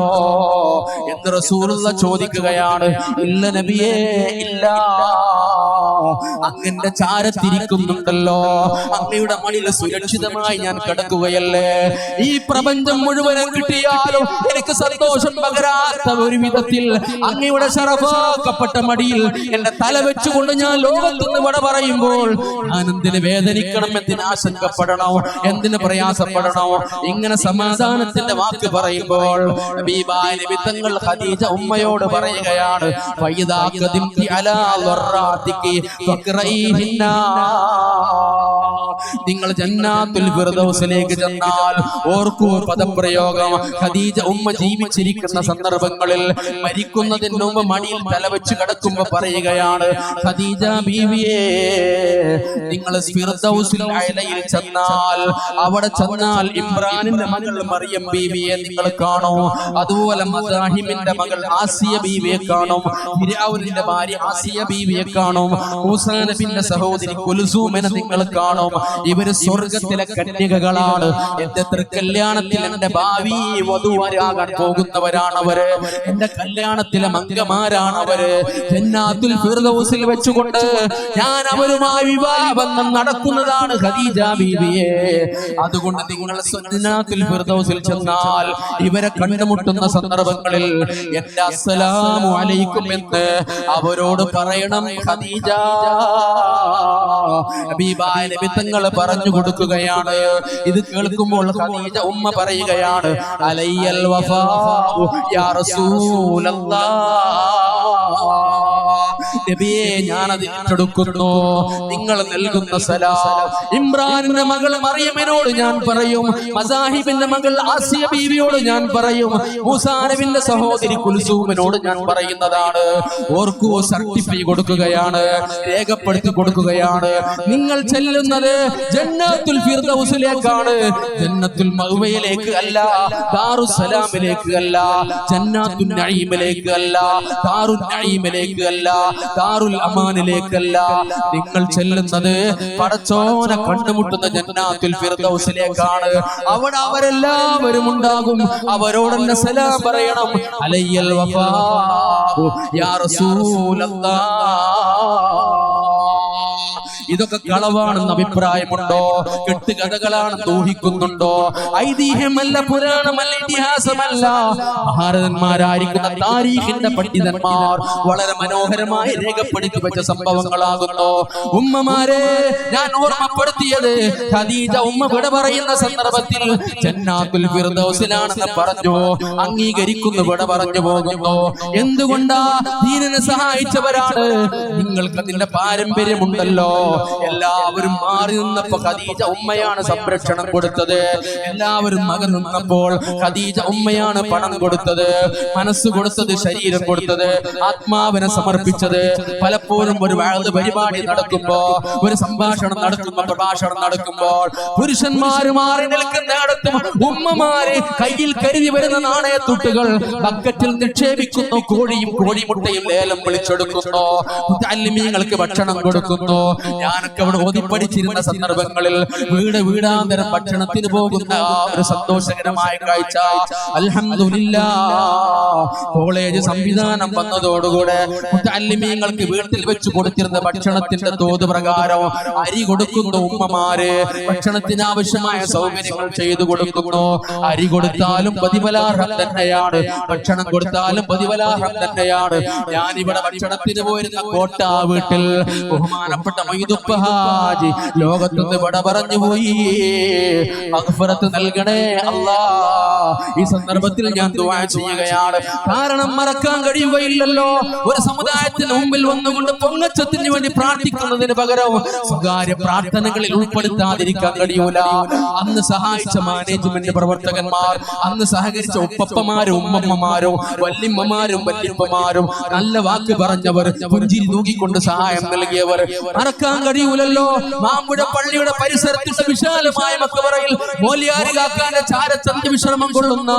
എന്ന് റസൂലുള്ളാഹി ചോദിക്കുകയാണ്. ഇല്ല നബിയേ, ഇല്ല. അങ്ങന്റെ ചാരത്തിരിക്കുന്നുണ്ടല്ലോ, അങ്ങയുടെ മടിയിൽ സുരക്ഷിതമായി ഞാൻ കിടക്കുകയല്ലേ. ഈ പ്രപഞ്ചം മുഴുവനും കിട്ടിയാലും എനിക്ക് സന്തോഷം പകരാത്ത ഒരു വിധത്തിൽ അങ്ങയുടെ ശറഫാക്കപ്പെട്ട മടിയിൽ എന്റെ തല വെച്ചുകൊണ്ട് ഞാൻ ലോകത്തുനിന്ന് വിട പറയുമ്പോൾ ഞാൻ എന്തിന് വേദനിക്കണം, എന്തിന് ആശങ്കപ്പെടണോ, എന്തിന് പ്രയാസപ്പെടണോ? ഇങ്ങനെ സമാധാനത്തിന്റെ വാക്ക് പറയുമ്പോൾ ഹബീബായ നബി തങ്ങൾ ഖദീജ ഉമ്മയോട് പറയുകയാണ്, ഫൈദാ ഖദിംതി അലാ ദർറാതികി ഫഖറൈഹിന്ന. നിങ്ങൾ ജന്നാത്തുൽ ഫിർദൗസിലേക്ക് ചെന്നാൽ ഓർക്കൂ പദപ്രയോഗം. ഖദീജ ഉമ്മ ജീവിച്ചിരിക്കുന്ന സന്ദർഭങ്ങളിൽ മരിക്കുന്നതിന് മുമ്പ് മടിയിൽ തലവെച്ച് കിടക്കുമ്പോ പറയുകയാണ്, ഖദീജ ബീവിയെ, നിങ്ങൾ ഫിർദൗസിൽ അയലയിൽ ചെന്നാൽ, അവിടെ ചെന്നാൽ ഇമ്രാനിന്റെ മകൾ മറിയം ബീവിയെ നിങ്ങൾ കാണും. അതുപോലെ മസാഹിമിന്റെ മകൾ ആസിയ ബീവിയെ കാണും. ഫിർഔനിന്റെ ഭാര്യ ആസിയ ബീവിയെ കാണും. മൂസാ നബിയുടെ സഹോദരി കുൽസൂമിനെ നിങ്ങൾ കാണും. ഇവര് സ്വർഗത്തിലെ കന്യകകളാണ്. എന്റെ തൃക്കല്യാണത്തിൽ എന്റെ ഭാവി വധുവരാകാൻ പോകുന്നവരാണവര്. എന്റെ കല്യാണത്തിലെ മംഗമാരാണവര്. ജന്നാത്തുൽ ഫിർദൗസിൽ വെച്ചുകൊണ്ട് ഞാൻ അവരുമായി വിവാഹബന്ധം നടത്തുന്നതാണ് ഖദീജ ബീവിയെ. അതുകൊണ്ട് നിങ്ങൾ ജന്നാത്തുൽ ഫിർദൗസിൽ ചെന്നാൽ ഇവരെ കണ്ടുമുട്ടുന്ന സന്ദർഭങ്ങളിൽ എന്റെ അസ്സലാമു അലൈക്കും എന്ന് അവരോട് പറയണം ഖദീജ. ഹബീബായ നബി തങ്ങൾ പറഞ്ഞു കൊടുക്കുകയാണ്. ഇത് കേൾക്കുമ്പോൾ ഖദീജ ഉമ്മ പറയുകയാണ്, അലയ്യൽ വഫാഉ യാ റസൂലല്ലാഹ്, നബിയെ ഞാനത് ഏറ്റെടുക്കുന്നു. നിങ്ങൾ നൽകുന്ന സലാം ഇമ്രാനിന്റെ മകൾ മറിയമിനോട് ഞാൻ പറയും, മസാഹിബിന്റെ മകൾ ആസിയ ബീവിയോട് ഞാൻ പറയും, മൂസാ നബിയുടെ സഹോദരി കുൽസൂമിനോട് ഞാൻ പറയുന്നതാണ്. ഓർക്കൂ, സർട്ടിഫിക്കറ്റ് കൊടുക്കുകയാണ്, രേഖപ്പെടുത്തി കൊടുക്കുകയാണ്. നിങ്ങൾ ചെല്ലുന്നത് ജന്നത്തുൽ ഫിർദൗസിലേക്കാണ്, ജന്നത്തുൽ മഅ്വയിലേക്ക് അല്ല, ദാറുസ്സലാമിലേക്ക് അല്ല, ജന്നത്തുൻ നഈമിലേക്ക് അല്ല, ദാറുൻ നഈമിലേക്ക് അല്ല, ദാറുൽ അമാനിലേക്കല്ല. നിങ്ങൾ ചെല്ലുന്നത് പടച്ചോനെ കണ്ടുമുട്ടുന്ന ജന്നാത്തുൽ ഫിർദൗസിലേക്കാണ്. അവിടെ അവരെല്ലാവരും ഉണ്ടാകും. അവരോടെന്നെ സലാം പറയണം, അലയ്യൽ വഫാഉ യാ റസൂലല്ലാഹ്. ഇതൊക്കെ കളവാണെന്ന് അഭിപ്രായമുണ്ടോ? കെട്ടുകഥകളാണെന്ന് ഊഹിക്കുന്നുണ്ടോ? ഐതിഹ്യമല്ല, പുരാണമല്ല, ഇതിഹാസമല്ല. മഹാരഥന്മാരായിരിക്കുന്ന താരീഖിന്റെ പണ്ഡിതന്മാർ വളരെ മനോഹരമായി രേഖപ്പെടുത്തി വെച്ച സംഭവങ്ങളാകുന്നു. ഉമ്മമാരെ ഞാൻ ഓർമ്മപ്പെടുത്തിയത്, ഖദീജ ഉമ്മ വിട പറയുന്ന സന്ദർഭത്തിൽ ജന്നാത്തുൽ ഫിർദൗസിലാണെന്ന് പറഞ്ഞു, അംഗീകരിക്കുന്നു, വിട പറഞ്ഞു പോകുന്നു. എന്തുകൊണ്ടാ? ദീനിനെ സഹായിച്ചവരാണ്. നിങ്ങൾക്ക് അതിന്റെ പാരമ്പര്യമുണ്ടല്ലോ. എല്ലാവരും മാറി നിന്നപ്പോ ഖദീജ ഉമ്മയാണ് സംരക്ഷണം കൊടുത്തത്. എല്ലാവരും മകൻ നിന്നപ്പോൾ ഖദീജ ഉമ്മയാണ് പണം കൊടുത്തത്, മനസ്സ് കൊടുത്തത്, ശരീരം കൊടുത്തത്, ആത്മാവിനെ സമർപ്പിച്ചത്. പലപ്പോഴും ഒരു വാഴ പരിപാടി നടക്കുമ്പോ, ഒരു സംഭാഷണം നടക്കുമ്പോൾ, പ്രഭാഷണം നടക്കുമ്പോൾ പുരുഷന്മാര് മാറി നിൽക്കുന്നിടത്തും ഉമ്മമാരെ കയ്യിൽ കരുതി വരുന്ന നാണയത്തുട്ടുകൾ ബക്കറ്റിൽ നിക്ഷേപിക്കുന്നു. കോഴിയും കോഴിമുട്ടയും ലേലം വിളിച്ചെടുക്കുന്നു. മുതഅല്ലിമീങ്ങൾക്ക് ഭക്ഷണം കൊടുക്കുന്നു. ഞാനൊക്കെ അവിടെ ഓതിപ്പടിച്ചിരുന്ന സന്ദർഭങ്ങളിൽ വീടാന്തരം ഭക്ഷണത്തിന് പോകുന്ന ഒരു സന്തോഷകരമായ കാഴ്ച. അൽഹംദുലില്ലാഹ്, കോളേജ് സംവിധാനം വന്നതോടുകൂടെ മുതഅല്ലിമീങ്ങൾക്ക് വീട്ടിൽ വെച്ച് കൊടുത്തിരുന്ന ഭക്ഷണത്തിന്റെ തോത് പ്രകാരം അരി കൊടുക്കുന്നു. ഉമ്മമാര് ഭക്ഷണത്തിന് ആവശ്യമായ സൗകര്യങ്ങൾ ചെയ്തു കൊടുക്കുന്നു. അരി കൊടുത്താലും പ്രതിഫലാർഹം തന്നെയാണ്, ഭക്ഷണം കൊടുത്താലും പ്രതിഫലാർഹം തന്നെയാണ്. ഞാനിവിടെ ഭക്ഷണത്തിന് പോയിരുന്ന കോട്ട വീട്ടിൽ ബഹുമാനപ്പെട്ട മൊയ്തുപ്പ ഹാജി ലോകത്തുനിന്ന് വിട പറഞ്ഞു പോയി. മഗ്ഫിറത്ത് നൽകണേ അല്ലാഹ്. ഈ സന്ദർഭത്തിൽ ഞാൻ ദുആ ചെയ്യുകയാണ്. കാരണം മറക്കാൻ കഴിയുകയില്ലല്ലോ. ഒരു സമുദായത്തിന് മുമ്പിൽ വന്നുകൊണ്ട് പൊങ്ങച്ചത്തിന് വേണ്ടി പ്രാർത്ഥിക്കുന്നതിന് പകരം സ്വകാര്യ പ്രാർത്ഥനകളിൽ ഉൾപ്പെടുത്താതിരിക്കാൻ കഴിയൂല. അന്ന് സഹായിച്ച മാനേജ്മെന്റ് പ്രവർത്തകന്മാർ, അന്ന് സഹകരിച്ച ഉപ്പപ്പമാരും ഉമ്മമ്മമാരും വല്യമ്മമാരും വല്യപ്പമാരും, നല്ല വാക്ക് പറഞ്ഞവർ, പുഞ്ചിരി തൂക്കിക്കൊണ്ട് സഹായം നൽകിയവർ മറക്കാൻ കഴിയൂലല്ലോ. മാമ്പുഴ പള്ളിയുടെ പരിസരത്തിൽ വിശാലമായ മക്കബറയിൽ മോലിയാരി കാക്കാന്റെ ചാരച്ചന്തി വിശ്രമം കൊള്ളുന്ന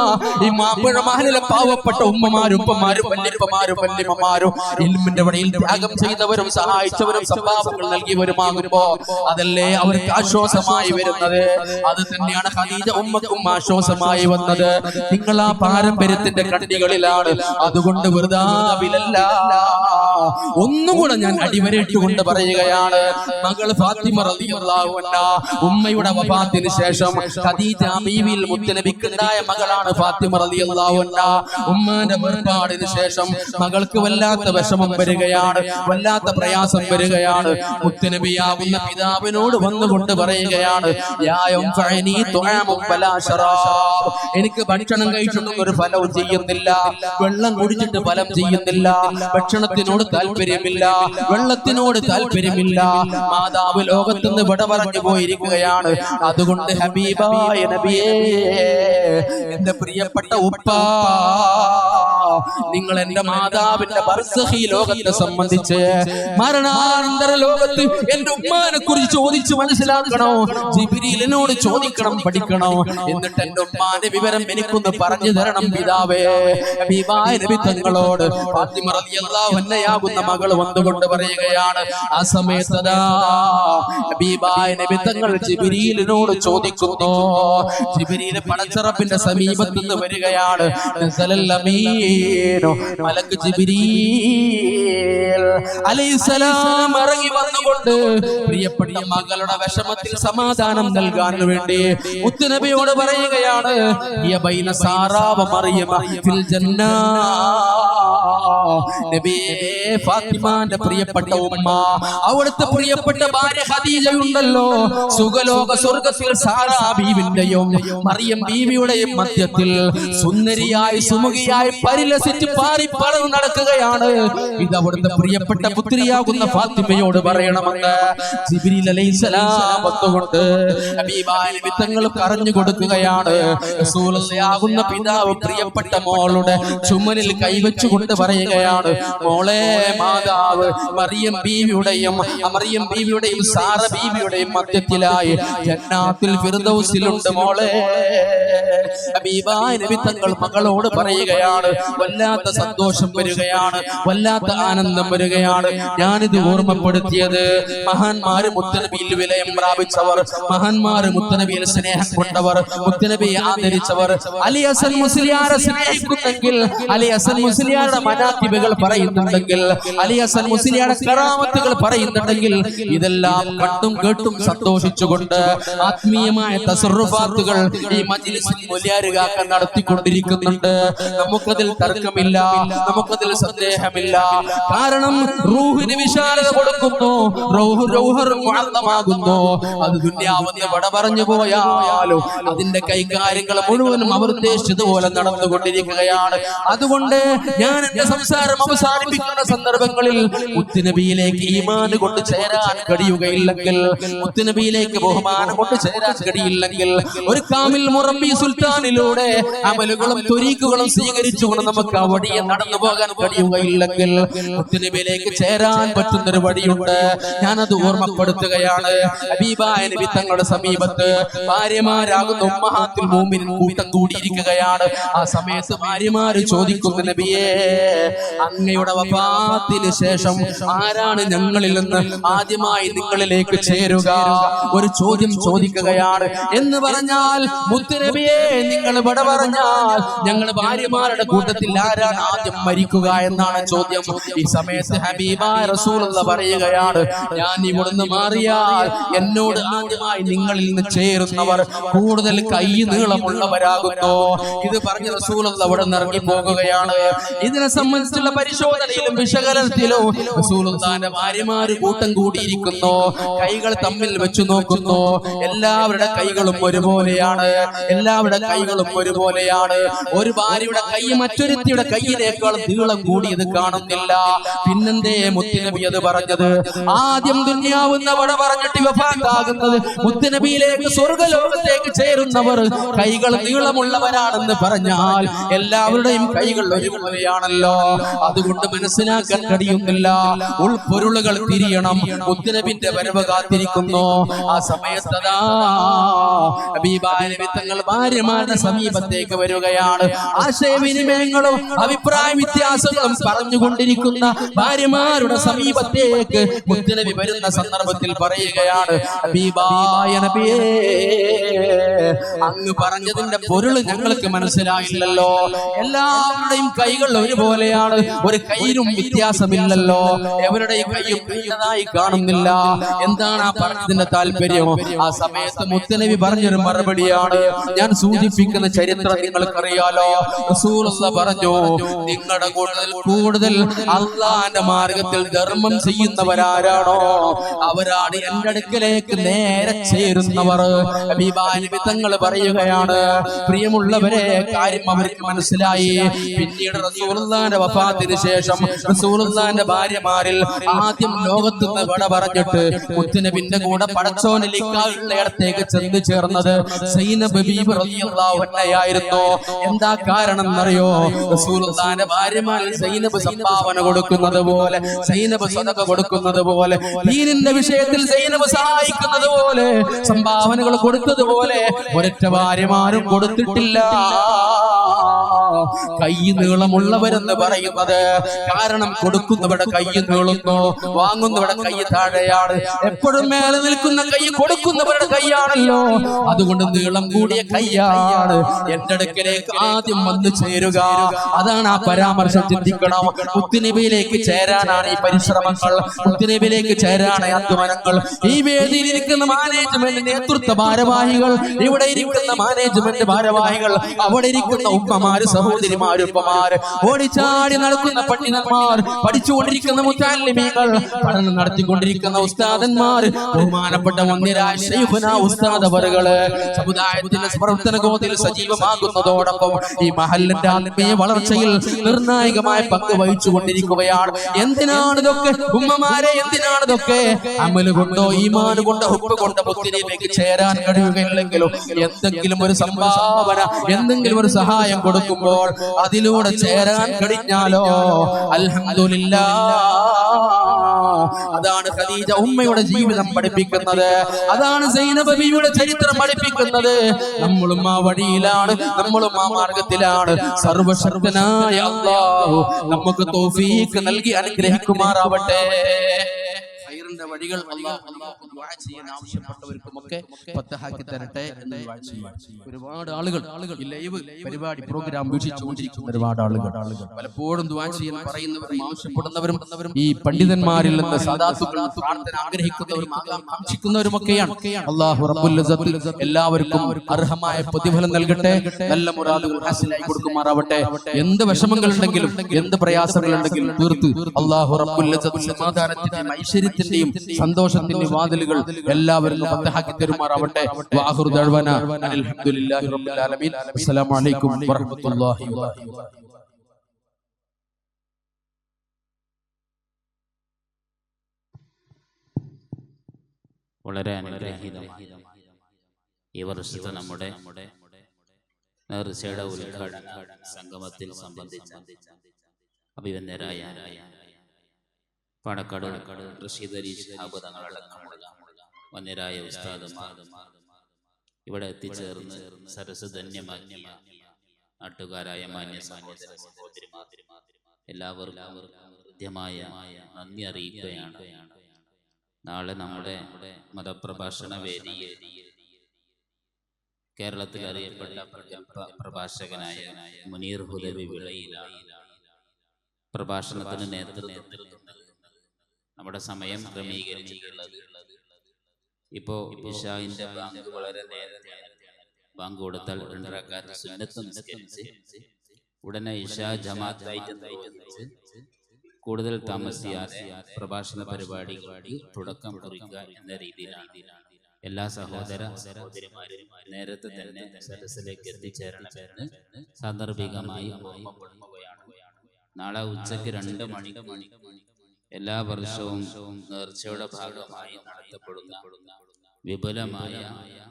ഈ മാമ്പുഴ മഹലിലെ പാവപ്പെട്ട ഉമ്മമാരും ഉപ്പമാരും വല്യപ്പമാരും വല്യമ്മമാരും ഇൽമിന്റെ വഴിയിൽ ത്യാഗം ചെയ്തവരും സഹായിച്ചവരും സംഭാവനകൾ നൽകിയവരുമാകുമ്പോ അതല്ലേ അവർക്ക് ആശ്വാസമായി വരുന്നത്. അത് തന്നെയാണ് ഖദീജ ഉമ്മക്കും ആശ്വാസമായി വന്നത്. നിങ്ങൾ ആ പാരമ്പര്യത്തിന്റെ കണ്ണികളിലാണ്. അതുകൊണ്ട് വൃഥാവിലല്ല. ഒന്നുകൂടെ ഞാൻ അടിവരയിട്ടുകൊണ്ട് പറയുകയാണ്, മകൾ ഫാത്തിമ റളിയല്ലാഹു അൻഹ ഉമ്മയുടെ വഫാത്തിന് ശേഷം ഖദീജ ബീവിയിൽ മുത്തനബിക്കുണ്ടായ മകളാണ് ഫാത്തിമ റളിയല്ലാഹു അൻഹ. ഉമ്മാന്റെ വേർപാടിന് ശേഷം മകൾക്ക് വല്ലാത്ത വിഷമം വരികയാണ്, വല്ലാത്ത പ്രയാസം വരികയാണ്. മുത്തനബിയാകുന്ന പിതാവിനോട് വന്നുകൊണ്ട് പറയുകയാണ്, എനിക്ക് ഭക്ഷണം കഴിച്ചിട്ടൊന്നും ഒരു ഫലവും ചെയ്യുന്നില്ല, വെള്ളം കുടിച്ചിട്ട് ഫലം ചെയ്യുന്നില്ല, ഭക്ഷണത്തിനോട് താല്പര്യമില്ല, വെള്ളത്തിനോട് താല്പര്യമില്ല. മാതാവ് ലോകത്തുനിന്ന് വിട പറഞ്ഞു പോയിരിക്കുകയാണ്. അതുകൊണ്ട് ഹബീബായ നബിയേ, എന്റെ പ്രിയപ്പെട്ട ഉപ്പ, നിങ്ങൾ എന്റെ മാതാവിന്റെ ബർസഖി ലോകത്തെ സംബന്ധിച്ച് മരണാനന്തര ലോകത്ത് എന്റെ ഉമ്മാനെ കുറിച്ച് ചോദിച്ചു മനസ്സിലാക്കണോ, ജിബ്രീലിനോട് ചോദിക്കണം, പഠിക്കണോ. എന്നിട്ട് എന്റെ ഉമ്മാന്റെ വിവരം എനിക്കൊന്ന് പറഞ്ഞു തരണം പിതാവേ. ഹബീബായ നബി തങ്ങളോട് ഫാത്തിമ റളിയല്ലാഹു അൻഹയാകുന്ന മകൾ വന്നുകൊണ്ട് പറയുകയാണ്. ആ സമയത്ത് ഹബീബായ നബി തങ്ങൾ ജിബ്രീലിനോട് ചോദിക്കുന്നു. ജിബ്രീൽ പടച്ചറപ്പിന്റെ സമീപത്ത് നിന്ന് വരികയാണ്. മലക്ക് ജിബ്രീൽ അലൈഹിസ്സലാം ഇറങ്ങി വന്നുകൊണ്ട് പ്രിയപ്പെട്ട മകളുടെ വിഷമത്തിൽ സമാധാനം നൽകാൻ വേണ്ടി മുത്തുനബിയോട് പറയുകയാണ്, യ ബൈന സാറാ വ മറിയമ ഫിൽ ജന്നാ, നബിയേ, ഫാത്തിമാന്റെ പ്രിയപ്പെട്ട ഉമ്മ, അവിടുത്തെ പ്രിയപ്പെട്ട ഭാര്യ ഖദീജയുണ്ടല്ലോ, സുഖലോക സ്വർഗത്തിൽ സാറാ ബീവിന്റെയും മറിയം ബീവിയുടെയും മധ്യത്തിൽ സുന്ദരിയായി സുമുഖിയായി പരിലസിച്ച് പാറിപ്പറന്ന് നടക്കുകയാണ്. ഇത് അവിടുത്തെ പ്രിയപ്പെട്ട പുത്രിയാകുന്ന ഫാത്തിമയോട് പറയണമെന്ന് ജിബ്രീൽ അലൈഹിസ്സലാം വന്നുകൊണ്ട് ഹബീബായ നബി തങ്ങൾ പറഞ്ഞു കൊടുക്കുകയാണ്. റസൂലുള്ളാഹിയാകുന്ന പിതാവ് പ്രിയപ്പെട്ട മോളുടെ ചുമലിൽ കൈവച്ചുകൊണ്ട് പറയുകയാണ്, മോളെ, മാതാവ് മറിയം ബീവിയുടെയും സാറ ബീവിയുടെയും മധ്യത്തിലായി ജന്നാത്തുൽ ഫിർദൗസിലുണ്ട് മോളെ. ഹബീബായ നബി തങ്ങൾ മകളോട് പറയുകയാണ്. വല്ലാത്ത സന്തോഷം വരികയാണ്, വല്ലാത്ത ആനന്ദം വരികയാണ്. ഞാനിത് ഓർമ്മപ്പെടുത്തിയത് മഹാന്മാര് മുത്തനബിയിൽ വിലയം പ്രാപിച്ചവർ, മഹാന്മാര് മുത്തനബിയിൽ സ്നേഹം കൊണ്ടവർ, മുത്തനബിയെ ആദരിച്ചവർ, അലി ഹസൻ മുസ്ലിയാരെ സ്നേഹിക്കുന്നെങ്കിൽ, അലി ഹസൻ മുസ്ലിയാരുടെ മനാഖിബുകൾ പറയുന്നുണ്ടെങ്കിൽ, അലി ഹസൻ മുസ്ലിയാരുടെ കറാമത്തുകൾ പറയുന്നുണ്ടെങ്കിൽ, ഇതെല്ലാം കണ്ടും കേട്ടും സന്തോഷിച്ചുകൊണ്ട് ആത്മീയമായ തസറുഫാത്തുകൾ ഈ മജ്ലിസിൽ മുലിയാരുകാക്കൾ നടത്തിക്കൊണ്ടിരിക്കുന്നുണ്ട്. നമുക്കതിൽ തർക്കമില്ല, നമുക്കതിൽ സന്ദേഹമില്ല. കാരണം റൂഹിന് വിശാലത കൊടുക്കുന്നു, റൗഹമാകുന്നു. അത് ദുന്യാവെന്ന് വട പറഞ്ഞു പോയാലോ അതിന്റെ കൈകാര്യങ്ങൾ മുഴുവനും അവർ ഉദ്ദേശിച്ചതുപോലെ നടന്നുകൊണ്ടിരിക്കുകയാണ്. അതുകൊണ്ട് ഞാൻ എന്റെ സംസാരം അവസാനിപ്പിക്കുന്ന സന്ദർഭങ്ങളിൽ മുത്തുനബിയിലേക്ക് ഈമാൻ കൊണ്ട് ചേരാൻ കഴിയുകയില്ലെങ്കിൽ, മുത്തുനബിയിലേക്ക് ബഹുമാനം കൊണ്ട് ചേരാൻ കഴിയില്ലെങ്കിൽ, ഒരു കാമിൽ മുറബി സുൽത്താനിലൂടെ അമലുകളും ത്വരീഖുകളും സ്വീകരിച്ചുകൊണ്ട് നമുക്ക് ആ വഴിയെ നടന്നു പോകാൻ കഴിയുകയില്ലെങ്കിൽ മുത്തുനബിയിലേക്ക് ചേരാൻ പറ്റുന്നൊരു വഴിയുണ്ട്. ഞാനത് ഓർമ്മപ്പെടുത്തുകയാണ്. ഹബീബായ നബി തങ്ങളുടെ സമീപത്ത് ഭാര്യമാരാകുന്ന ഉമ്മഹാത്തുൽ മുഅ്മിനീൻ കൂട്ടം കൂടിയിരിക്കുകയാണ്. ആ സമയത്ത് ഭാര്യമാര് ചോദിക്കുന്നു, നബിയേ, അങ്ങയുടെ വഫാത്തിന് ശേഷം ആരാണ് ഞങ്ങളിൽ നിന്ന് ആദ്യമായി നിങ്ങളിലേക്ക് ചേരുക? ഒരു ചോദ്യം ചോദിക്കുകയാണ്. എന്ന് പറഞ്ഞാൽ മുത്തുനബിയെ, നിങ്ങൾ ഇവിടെ പറഞ്ഞാൽ ഞങ്ങൾ ഭാര്യമാരുടെ കൂട്ടത്തിൽ ആരാണ് ആദ്യം മരിക്കുക എന്നാണ് ചോദ്യം. ഈ സമയത്ത് ഹബീബായ റസൂലുള്ള പറയുകയാണ്, ഞാൻ ഇവിടുന്ന് മാറിയാൽ എന്നോട് ആദ്യമായി നിങ്ങളിൽ നിന്ന് ചേരുന്നവർ കൂടുതൽ കൈ നീളമുള്ളവരാകുന്നു. ഇത് പറഞ്ഞ റസൂലുള്ള അവിടെ നിന്ന് ഇറങ്ങി പോകുകയാണ്. ഇതിനെ സംബന്ധിച്ചുള്ള പരിശോധനയിലും വിശകലനത്തിലും റസൂലുള്ളാഹിന്റെ ഭാര്യമാര് കൂട്ടം കൂടിയിരിക്കുന്നു, കൈകൾ തമ്മിൽ വെച്ചു നോക്കുന്നു. എല്ലാവരുടെ കൈകളും ഒരുപോലെയാണ്, എല്ലാവരുടെ കൈകളും ഒരുപോലെയാണ്. ഒരു ഭാര്യയുടെ കൈ മറ്റൊരുത്തിയുടെ കൈയിനേക്കാൾ നീളം കൂടിയത് കാണുന്നില്ല. പിന്നെന്തേ മുത്തുനബി അത് പറഞ്ഞത്? ആദ്യം ദുന്യാവുന്ന വട പറഞ്ഞിട്ട് വഫാത്താകുന്നത് മുത്തുനബിയിലേക്ക് സ്വർഗ്ഗലോകത്തേക്ക് ചേരുന്നവർ കൈകൾ നീളമുള്ളവരാണെന്ന് പറഞ്ഞാൽ എല്ലാവരുടെയും കൈകൾ ഒരുപോലെയാണല്ലോ. അതുകൊണ്ട് മനസ്സിലാക്കാൻ കഴിയുന്നില്ല. ഉൾപ്പൊരുളുകൾ തിരിയണം. മുത്തുനബിന്റെ വരവ് കാത്തിരിക്കുന്നു. ആ സമയത്ത് ഹബീബായ നബി തങ്ങൾ ഭാര്യമാരുടെ സമീപത്തേക്ക് വരികയാണ്. ആശയവിനിമയങ്ങളും അഭിപ്രായ വ്യത്യാസങ്ങളും പറഞ്ഞുകൊണ്ടിരിക്കുന്ന ഭാര്യമാരുടെ സമീപത്തേക്ക് മുത്തുനബി വരുന്ന സന്ദർഭത്തിൽ പറയുകയാണ്, ഹബീബായ നബിയേ, അങ്ങ് പറഞ്ഞതിന്റെ പൊരുൾ ഞങ്ങൾക്ക് മനസ്സിലായില്ലല്ലോ. എല്ലാവരുടെയും കൈകൾ ഒരുപോലെയാണ്, ഒരു കൈയിലും വ്യത്യാസമില്ലല്ലോ. എവരുടെയും കൈയും കൈയതായി കാണുന്നില്ല. എന്താണ് ആ പറഞ്ഞതിന്റെ താല്പര്യം? ആ സമയത്ത് മുത്തുനബി പറഞ്ഞൊരു മറുപടിയാണ് ഞാൻ സൂചിപ്പിക്കുന്ന ചരിത്രം നിങ്ങൾക്കറിയാലോ. റസൂലുള്ളാഹി പറഞ്ഞു, നിങ്ങളുടെ കൂടുതൽ അള്ളാന്റെ മാർഗത്തിൽ ധർമ്മം ചെയ്യുന്നവരാരാണോ അവരാണ് എന്റെ അടുക്കലേക്ക് നേരെ ചേരുന്നവർ. ഹബീബായ നബി തങ്ങൾ പറയുകയാണ്, പ്രിയമുള്ളവരെ, കാര്യം അവർക്ക് മനസ്സിലായി. പിന്നീട് റസൂലുള്ളാഹിന്റെ വഫാത്തിന് ശേഷം റസൂലുള്ളാഹിന്റെ ഭാര്യമാരിൽ ആദ്യം ലോകത്ത് നിന്ന് വിട പറഞ്ഞിട്ട് മുത്തുനബിന്റെ കൂടെ പടച്ചോനെ ലിഖാഉള്ളയിടത്തേക്ക് ചെന്ന് ചേർന്നത് സൈനബ് ബീബി റളിയല്ലാഹു അൻഹയായിരുന്നു. എന്താ കാരണം എന്നറിയോ? റസൂലുള്ളാഹിന്റെ ഭാര്യമാരിൽ സൈനബ് സംഭാവന കൊടുക്കുന്നത് പോലെ, സൈനബ് സദഖ കൊടുക്കുന്നത് പോലെ, ദീനിന്റെ വിഷയത്തിൽ സൈനബ് സഹായിക്കുന്നത് പോലെ, സംഭാവനകൾ കൊടുത്തതുപോലെ ഒരൊറ്റ ഭാര്യമാരും കൊടുത്തിട്ടില്ല. കൈ നീളമുള്ളവരെന്ന് പറയുന്നത് കാരണം കൊടുക്കുന്നവരുടെ കൈ നീളുന്നു, വാങ്ങുന്നവരുടെ കൈ താഴെയാണ്. എപ്പോഴും മേലെ നിൽക്കുന്ന കൈ കൊടുക്കുന്നവരുടെ കൈയാണല്ലോ. അതുകൊണ്ട് നീളം കൂടിയ കൈയാണ് എന്റെ അടുക്കലേക്ക് ആദ്യം വന്നു ചേരുക. അതാണ് ആ പരാമർശം. ചിന്തിക്കണം. മുത്തുനബിയിലേക്ക് ചേരാനാണ് ഈ പരിശ്രമങ്ങൾ, മുത്തുനബിയിലേക്ക് ചേരാണ് അധ്വാനങ്ങൾ. ഈ വേദിയിൽ ഇരിക്കുന്ന മാനേജ്മെന്റ് നേതൃത്വ ഭാരവാഹികൾ, ഇവിടെ ഇരിക്കുന്ന മാനേജ്മെന്റ് ഭാരവാഹികൾ, അവിടെ ഇരിക്കുന്ന ഉമ്മമാര്, സഹോദരന്മാര്, സഹോദരിമാരുപ്പമാര്, ഓടിച്ചാടി നടക്കുന്ന പണ്ഡിതന്മാർ, പഠിച്ചുകൊണ്ടിരിക്കുന്ന മുത്തഅല്ലിമീങ്ങൾ, പഠനം നടത്തിക്കൊണ്ടിരിക്കുന്ന ഉസ്താദന്മാർ, ബഹുമാനപ്പെട്ട വന്യരായ ശൈഖുനാ ഉസ്താദ് അവറുകള് സമുദായത്തിന്റെ പ്രവർത്തന ഗോതിൽ സജീവമാകുന്നതോടൊപ്പം ഈ മഹല്ലിന്റെ ആത്മീയ വളർച്ചയിൽ നിർണായകമായ പങ്ക് വഹിച്ചു കൊണ്ടിരിക്കുകയാണ്. എന്തിനാണ് ഇതൊക്കെ ഉമ്മമാരെ? എന്തിനാണ് ഇതൊക്കെ? അമല് കൊണ്ടോ ഈമാൻ കൊണ്ടോ ഹുബ്ബ് കൊണ്ടോ മുത്തിലേക്ക് ചേരാൻ കഴിയുകയില്ലെങ്കിലും എന്തെങ്കിലും ഒരു സംഭാവന, എന്തെങ്കിലും ഒരു സഹായം കൊടുക്കുമ്പോൾ അതിലൂടെ ചേരാൻ കഴിഞ്ഞാലോ അൽഹംദുലില്ലാഹ്. അതാണ് ഖദീജ ഉമ്മയുടെ ജീവിതം പഠിപ്പിക്കുന്നത്. അതാണ് സൈനബ ബീവിയുടെ ചരിത്രം പഠിപ്പിക്കുന്നത്. നമ്മളും ആ വഴിയിലാണ്, നമ്മളും ആ മാർഗത്തിലാണ്. സർവശക്തനായ അല്ലാഹു നമുക്ക് തൗഫീഖ് നൽകി അനുഗ്രഹിക്കുമാറാവട്ടെ. വഴികൾ ദുആ ചെയ്യാൻ ആവശ്യപ്പെട്ടവർക്കുമൊക്കെ ഫതഹാക്കി തരട്ടെ എന്ന് ദുആ ചെയ്യാം. ഒരുപാട് ആളുകൾ ഈ ലൈവ് പരിപാടി പ്രോഗ്രാം വീക്ഷിച്ചുകൊണ്ടിരിക്കുന്ന ഒരുപാട് ആളുകൾ പലപ്പോഴും ദുആ ചെയ്യാൻ പറയുന്നവരും ആവശ്യപ്പെടുന്നവരും ഈ പണ്ഡിതന്മാരിൽ നിന്ന് സാദാത്തുക്കൾ പ്രാർത്ഥന ആഗ്രഹിക്കുന്നവരും ആകാംക്ഷിക്കുന്നവരുമൊക്കെയാണ്. അല്ലാഹു റബ്ബുൽ ഇസ്സത്ത് എല്ലാവർക്കും അർഹമായ പ്രതിഫലം നൽകട്ടെ. നല്ല മുറാദുകൾ ഹാസിലായി കൊടുക്കുമാറാവട്ടെ. എന്ത് വിഷമങ്ങളുണ്ടെങ്കിലും എന്ത് പ്രയാസങ്ങളുണ്ടെങ്കിലും തീർത്ത് അല്ലാഹു റബ്ബുൽ ഇസ്സത്ത് സമാധാനത്തിന്റെയും ഐശ്വര്യത്തിന്റെയും സന്തോഷത്തിന്റെ വാതിലുകൾ എല്ലാവർക്കും ഫതഹാക്കി തരുമാറാവട്ടെ. വആഖിറു ദഅ്വാനാ അൽഹംദുലില്ലാഹി റബ്ബിൽ ആലമീൻ. അസ്സലാമു അലൈക്കും വറഹ്മത്തുള്ളാഹി വബറകാതുഹു. വളരെ അനുഗ്രഹീതമായ ഈ വർഷത്തെ നമ്മുടെ നേർച്ചയുടെ ഉദ്ഘാടന സംഗമത്തിൽ സംബന്ധിച്ച അഭിവന്ദരായ പാണക്കാട് റഷീദ് അലി ശിഹാബ് തങ്ങളടക്കമുള്ള വന്യരായ ഉസ്താദുമാർ, ഇവിടെ എത്തിച്ചേർന്ന് സരസ് ധന്യമാക്കിയ നാട്ടുകാരായ മാന്യ സഹോദര സഹോദരിമാർ, എല്ലാവർക്കും ഹൃദ്യമായ നന്ദി അറിയിക്കുകയാണ്. നാളെ നമ്മുടെ മതപ്രഭാഷണ വേദിയിൽ കേരളത്തിൽ അറിയപ്പെട്ട പ്രഭാഷകനായ മുനീർ ഹുദവി വിളയിലാണ് പ്രഭാഷണത്തിന് നേതൃത്വത്തിൽ നമ്മുടെ സമയം ക്രമീകരിച്ചിട്ടുള്ളത്. ഇപ്പോ ഇശാഇന്റെ ബാങ്ക് വളരെ നേരത്തെ ബാങ്ക് കൊടുത്താൽ 2 റക്അത്ത് സുന്നത്ത് നിസ്കരിച്ച് ഉടനെ ഇശാ ജമാഅത്തായിട്ട് നിർവഹിച്ച് കൂടുതൽ താമസിയാതെ പ്രഭാഷണ പരിപാടികൾക്ക് തുടക്കം കുറിക്കുക എന്ന രീതിയിലാണ് എല്ലാ സഹോദര സഹോദരിമാരും നേരത്തെ തന്നെ സദസ്സിലേക്ക് എത്തിച്ചേരണമെന്ന് സാന്ദർഭികമായി ഓർമ്മപ്പെടുത്തുകയാണ്. നാളെ ഉച്ചയ്ക്ക് 2 മണിക്ക് എല്ലാ വർഷവും നേർച്ചയുടെ ഭാഗമായി നടത്തപ്പെടുന്ന വിപുലമായ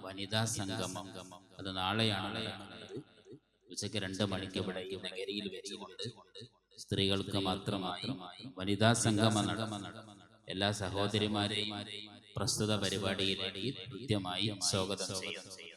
വനിതാ സംഗമം അത് നാളെയാണ് നടക്കുന്നത്. ഉച്ചയ്ക്ക് 2 മണിക്ക് ഇവിടെ നഗരിയിൽ വെച്ചുകൊണ്ട് സ്ത്രീകൾക്ക് മാത്രമായി വനിതാ സംഗമം നടത്തും. എല്ലാ സഹോദരിമാരെയും പ്രസ്തുത പരിപാടിയിലേക്ക് കൃത്യമായി സ്വാഗതം ചെയ്യുന്നു.